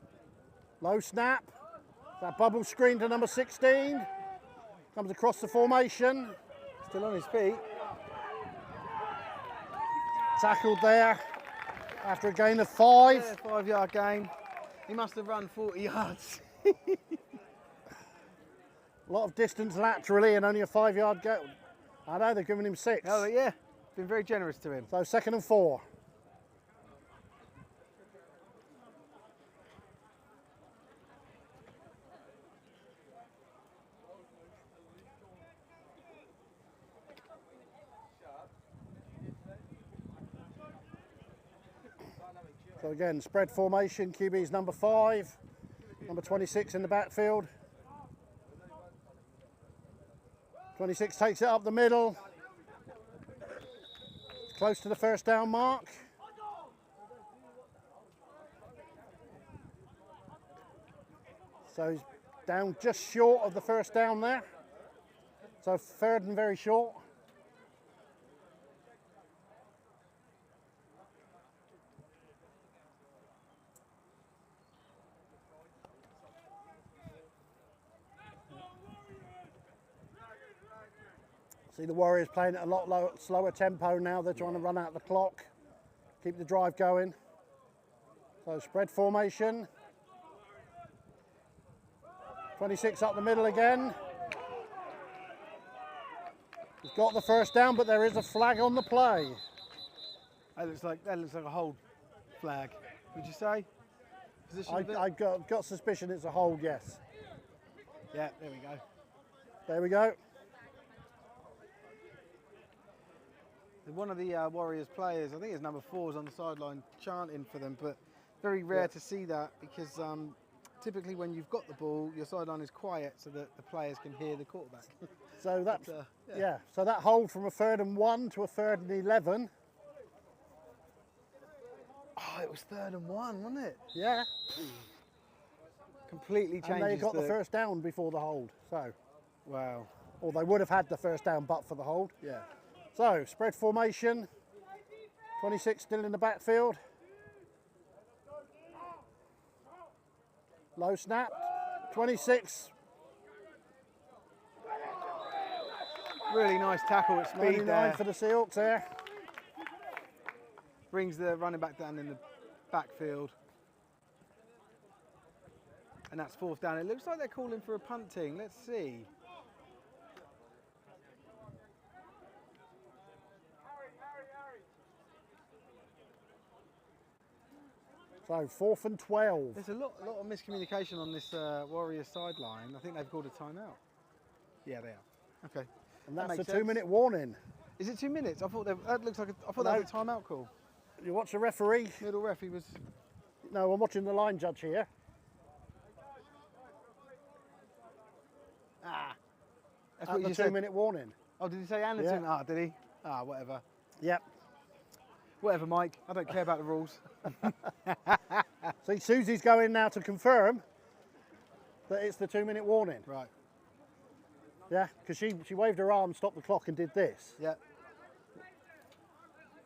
low snap. That bubble screen to number 16. Comes across the formation. Still on his feet. Tackled there after a gain of 5. Yeah, 5-yard gain. He must have run 40 yards. A lot of distance laterally and only a 5-yard go. I know, they're giving him 6. Oh yeah, been very generous to him. So 2nd and 4. So again, spread formation, QB's number 5, number 26 in the backfield. 26 takes it up the middle. Close to the 1st down mark. So he's down just short of the 1st down there. So 3rd and very short. See the Warriors playing at a lot slower tempo now. They're trying to run out the clock, keep the drive going. So spread formation. 26 up the middle again. He's got the 1st down, but there is a flag on the play. That looks like a hold flag. Would you say? Position of it? I got suspicion it's a hold, yes. Yeah, there we go. There we go. One of the Warriors players, I think it's number 4, is on the sideline chanting for them, but very rare to see that because typically when you've got the ball, your sideline is quiet so that the players can hear the quarterback. So that's, yeah. so that hold from a 3rd and 1 to a 3rd and 11. Oh, it was 3rd and 1, wasn't it? Yeah. Completely changes. And they got the 1st down before the hold, so. Wow. Or they would have had the 1st down but for the hold. Yeah. So, spread formation. 26 still in the backfield. Low snap. 26. Really nice tackle at speed 99 there. for the Seahawks there. Brings the running back down in the backfield. And that's 4th down. It looks like they're calling for a punting. Let's see. So 4th and 12. There's a lot of miscommunication on this Warriors sideline. I think they've called a timeout. Yeah, they are. Okay. And that's makes the sense. 2-minute warning. Is it 2 minutes? I thought that looks like I thought that was a timeout call. You watch the referee? Middle ref, he was. No, I'm watching the line judge here. That's At what the you said. 2-minute warning. Oh, did he say Anderton? Yeah. Did he? Whatever. Yep. Whatever, Mike. I don't care about the rules. See, Susie's going now to confirm that it's the 2-minute warning. Right. Yeah, because she waved her arm, stopped the clock and did this. Yeah.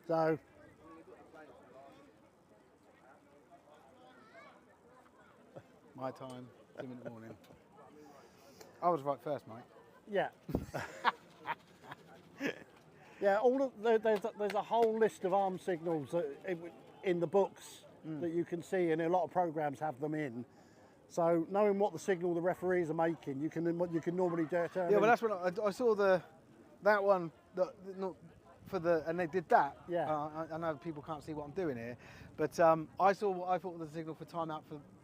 So, My time. 2-minute warning. I was right first, Mike. yeah. Yeah, there's a whole list of arm signals in the books that you can see, and a lot of programs have them in. So knowing what the signal the referees are making, you can normally determine. Yeah, well, that's when I saw that one and they did that. Yeah. I know people can't see what I'm doing here, but I saw what I thought was the signal for timeout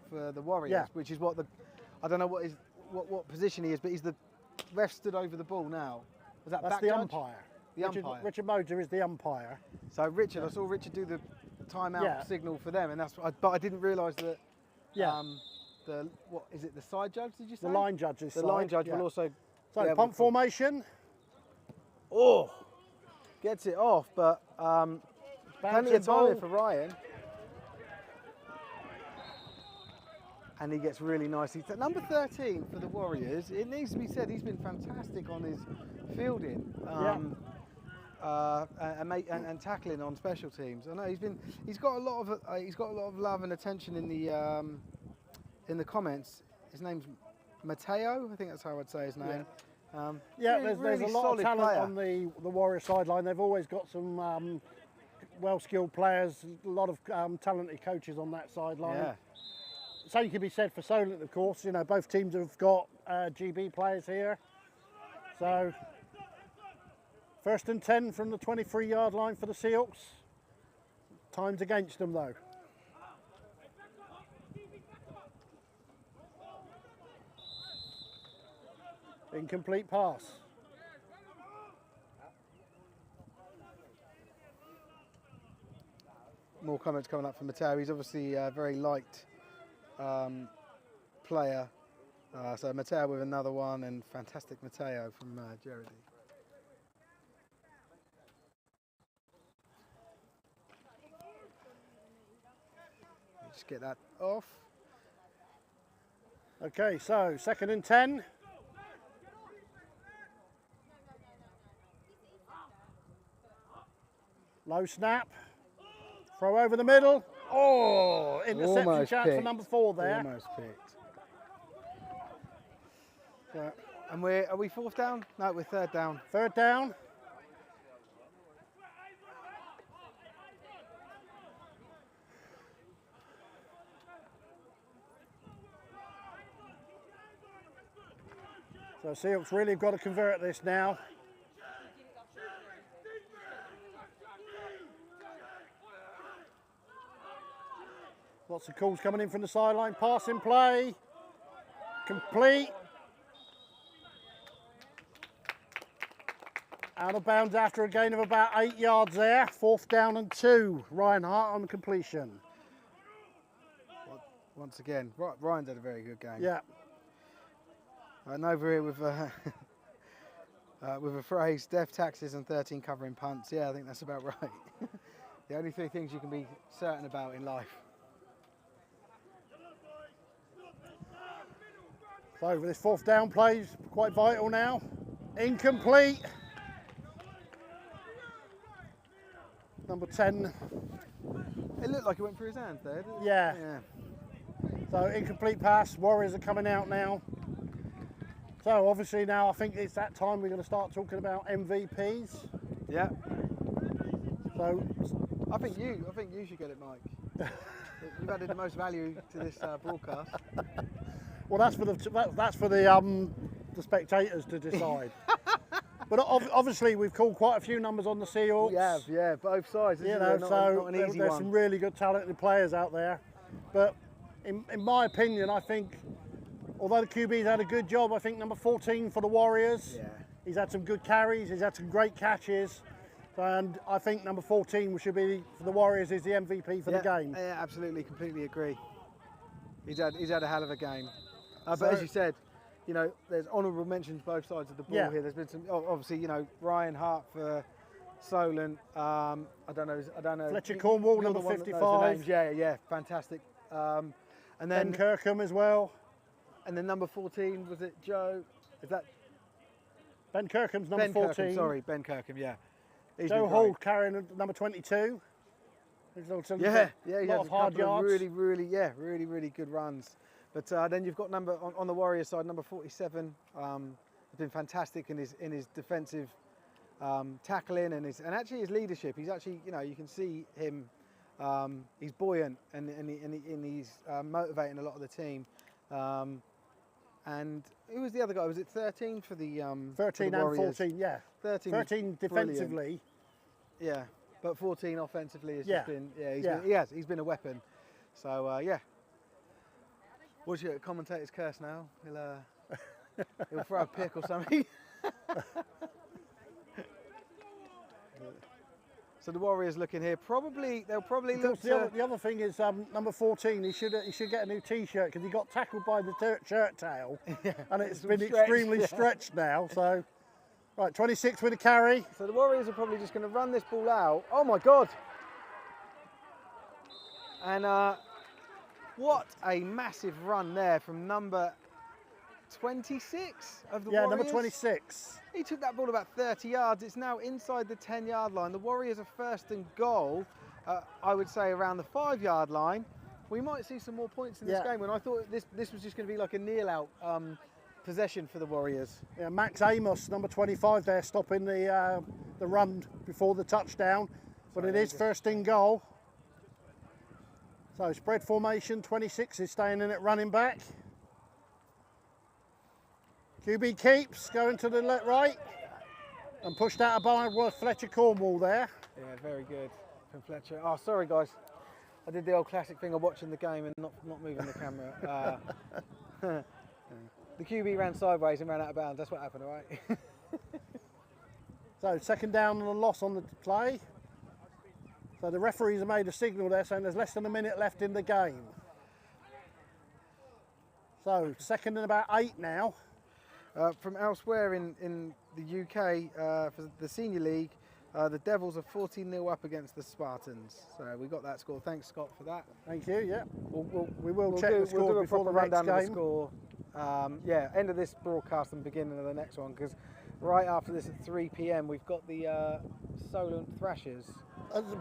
for the Warriors, Yeah. which is what I don't know what position he is, but he's the ref stood over the ball now. Was that That's back the judge? umpire. The umpire. Richard Moser is the umpire. So I saw Richard do the timeout Yeah. signal for them, and but I didn't realise that. Yeah. What is it? The side judge? Did you say? The line judge is The line judge will also. So be able pump to- formation. Oh, gets it off, but plenty Bouncing of time ball. here for Ryan. And he gets really nice. He's at number 13 for the Warriors. It needs to be said he's been fantastic on his fielding and tackling on special teams. I know he's got a lot of love and attention in the comments. His name's Matteo, I think that's how I'd say his name. Yeah, Really, there's really a lot of solid talent player. on the Warrior sideline. They've always got some well-skilled players, a lot of talented coaches on that sideline. Yeah. Same can be said for Solent, of course. You know, both teams have got GB players here. So, 1st and 10 from the 23-yard line for the Seahawks. Time's against them, though. Incomplete pass. More comments coming up from Matteo. He's obviously a very liked player. So Matteo with another one, and fantastic Matteo from Jeremy. Just get that off. Okay, so 2nd and 10. Low snap. Throw over the middle. Oh, interception Almost chance for picked. number 4 there. Almost picked. So, and are we 4th down? No, we're 3rd down. 3rd down. So Seahawks really have got to convert this now. Lots of calls coming in from the sideline. Passing play. Complete. Out of bounds after a gain of about 8 yards there. 4th down and 2. Ryan Hart on completion. Once again, Ryan's had a very good game. Yeah. And over here with a phrase, death taxes and 13 covering punts. Yeah, I think that's about right. The only 3 things you can be certain about in life. So this 4th down play is quite vital now. Incomplete. Number 10. It looked like it went through his hands there, didn't it? Yeah. Yeah. So incomplete pass. Warriors are coming out now. So obviously now I think it's that time we're going to start talking about MVPs. Yeah. So I think you should get it, Mike. You've added the most value to this broadcast. well, that's for the spectators to decide. But obviously we've called quite a few numbers on the Seahawks. Yeah, both sides. You know, Not so an easy there's one. some really good talented players out there. But in my opinion, I think, although the QB's had a good job, I think number 14 for the Warriors, Yeah. he's had some good carries, he's had some great catches, and I think number 14 should be, for the Warriors, is the MVP for the game. Yeah, absolutely, completely agree. He's had a hell of a game. But So- as you said, you know, there's honourable mentions both sides of the ball Yeah. here. There's been some, obviously, you know, Ryan Hart for Solent. I don't know. Fletcher Cornwall, You're number the one that knows the 55. names. Yeah, fantastic. And Ben then Kirkham as well. and then number 14, was it Joe? Is that Ben Kirkham's number Ben 14. Kirkham? Sorry, Ben Kirkham. Yeah. He's Joe been Hall great. carrying number 22. He's also Yeah, a he lot has of a hard couple of yards. really good runs. But then you've got on the Warriors side, number 47. Has been fantastic in his defensive tackling and actually his leadership. He's actually, you know, you can see him. He's buoyant and he's motivating a lot of the team. And who was the other guy? Was it 13 for the 13 for the and Warriors? 14, yeah. 13 13 defensively. Yeah, but 14 offensively has Yeah. just been, he's been a weapon. So yeah. What's your commentator's curse now? He'll throw a pick or something. So the Warriors looking here. They'll probably Of look course, to, the other thing is number 14. He should get a new T-shirt because he got tackled by the shirt tail, and it's been stretched, extremely yeah. stretched now. So, right, 26 with a carry. So the Warriors are probably just going to run this ball out. Oh my God! And what a massive run there from number 26 of the Yeah, Warriors. number 26. He took that ball about 30 yards. It's now inside the 10-yard line. The Warriors are first and goal, I would say around the 5-yard line. We might see some more points in this Yeah. game, and I thought this was just going to be like a kneel-out possession for the Warriors. Yeah, Max Amos, number 25 there, stopping the run before the touchdown. But it is first and goal. So spread formation, 26 is staying in at running back. QB keeps, going to the right. And pushed out by Fletcher Cornwall there. Yeah, very good from Fletcher. Oh, sorry guys. I did the old classic thing of watching the game and not moving the camera. The QB ran sideways and ran out of bounds. That's what happened, all right? So second down and a loss on the play. So the referees have made a signal there saying there's less than a minute left in the game. So second and about 8 now. From elsewhere in the UK, for the Senior League, the Devils are 14-0 up against the Spartans. So we got that score. Thanks, Scott, for that. Thank you, yeah. We will We'll check do, the score we'll do a before proper the next rundown of the game. score. Yeah, end of this broadcast and beginning of the next one, because right after this at 3 p.m. we've got the Solent Thrashers.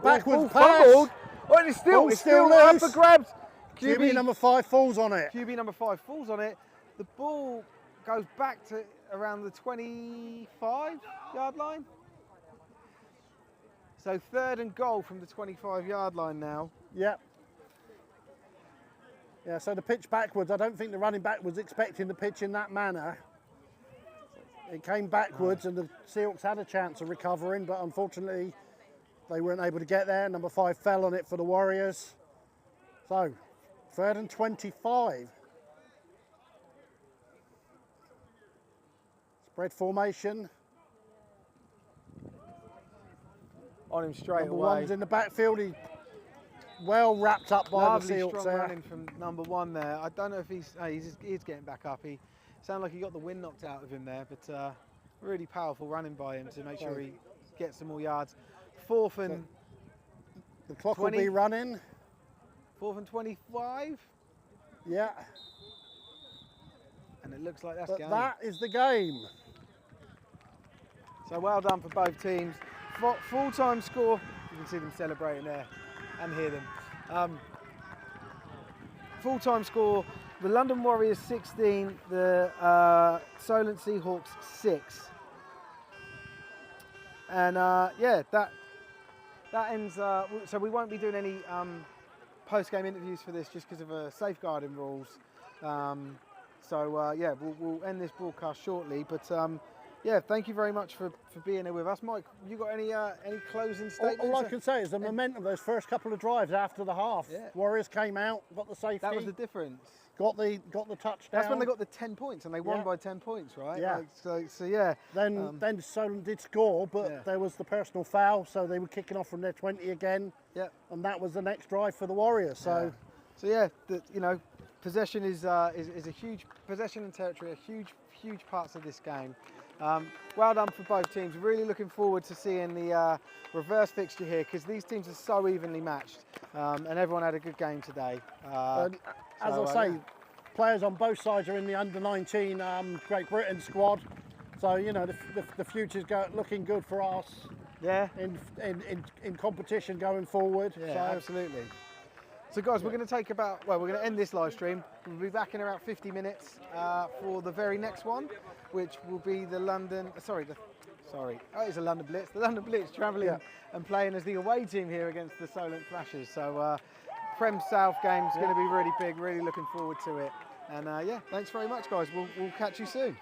Backwards Ball pass. fumbled. Oh, it's still up loose. for grabs. QB number 5 falls on it. QB number 5 falls on it. The ball goes back to around the 25-yard line. So third and goal from the 25-yard line now. Yep. Yeah, so the pitch backwards. I don't think the running back was expecting the pitch in that manner. It came backwards and the Seahawks had a chance of recovering, but unfortunately they weren't able to get there. Number 5 fell on it for the Warriors. So, third and 25. Spread formation. On him straight Number away. 1's in the backfield. He's well wrapped up by Lovely the Seahawks strong there. running from number 1 there. I don't know if he's getting back up. He sounded like he got the wind knocked out of him there, but really powerful running by him to make sure he gets some more yards. Fourth and The clock 20. will be running. 4th and 25, Yeah, and it looks like that's but game. that is the game. So well done for both teams. Full-time score. You can see them celebrating there and hear them. Full-time score, the London Warriors 16, the Solent Seahawks 6. And yeah, that ends, so we won't be doing any post-game interviews for this just because of safeguarding rules. So yeah, we'll end this broadcast shortly, but yeah, thank you very much for being here with us. Mike, you got any closing statements? All I can say is the momentum of those first couple of drives after the half. Yeah. Warriors came out, got the safety. That was the difference. Got the touchdown. That's when they got the 10 points, and they won Yeah. by 10 points, right? Yeah. Like, so yeah. Then Solent did score, but Yeah. there was the personal foul, so they were kicking off from their 20 again. Yeah. And that was the next drive for the Warriors. So So yeah, you know, possession is a huge possession and territory, are huge parts of this game. Well done for both teams. Really looking forward to seeing the reverse fixture here, because these teams are so evenly matched, and everyone had a good game today. And as so, I say, yeah. players on both sides are in the under-19 Great Britain squad. So you know the future's looking good for us Yeah. in competition going forward. Yeah, So absolutely. So guys, we're going to we're going to end this live stream. We'll be back in about 50 minutes for the very next one, which will be the it's a London Blitz. The London Blitz travelling and playing as the away team here against the Solent Thrashers. So Prem South game's going to be really big, really looking forward to it. And yeah, thanks very much guys. We'll catch you soon.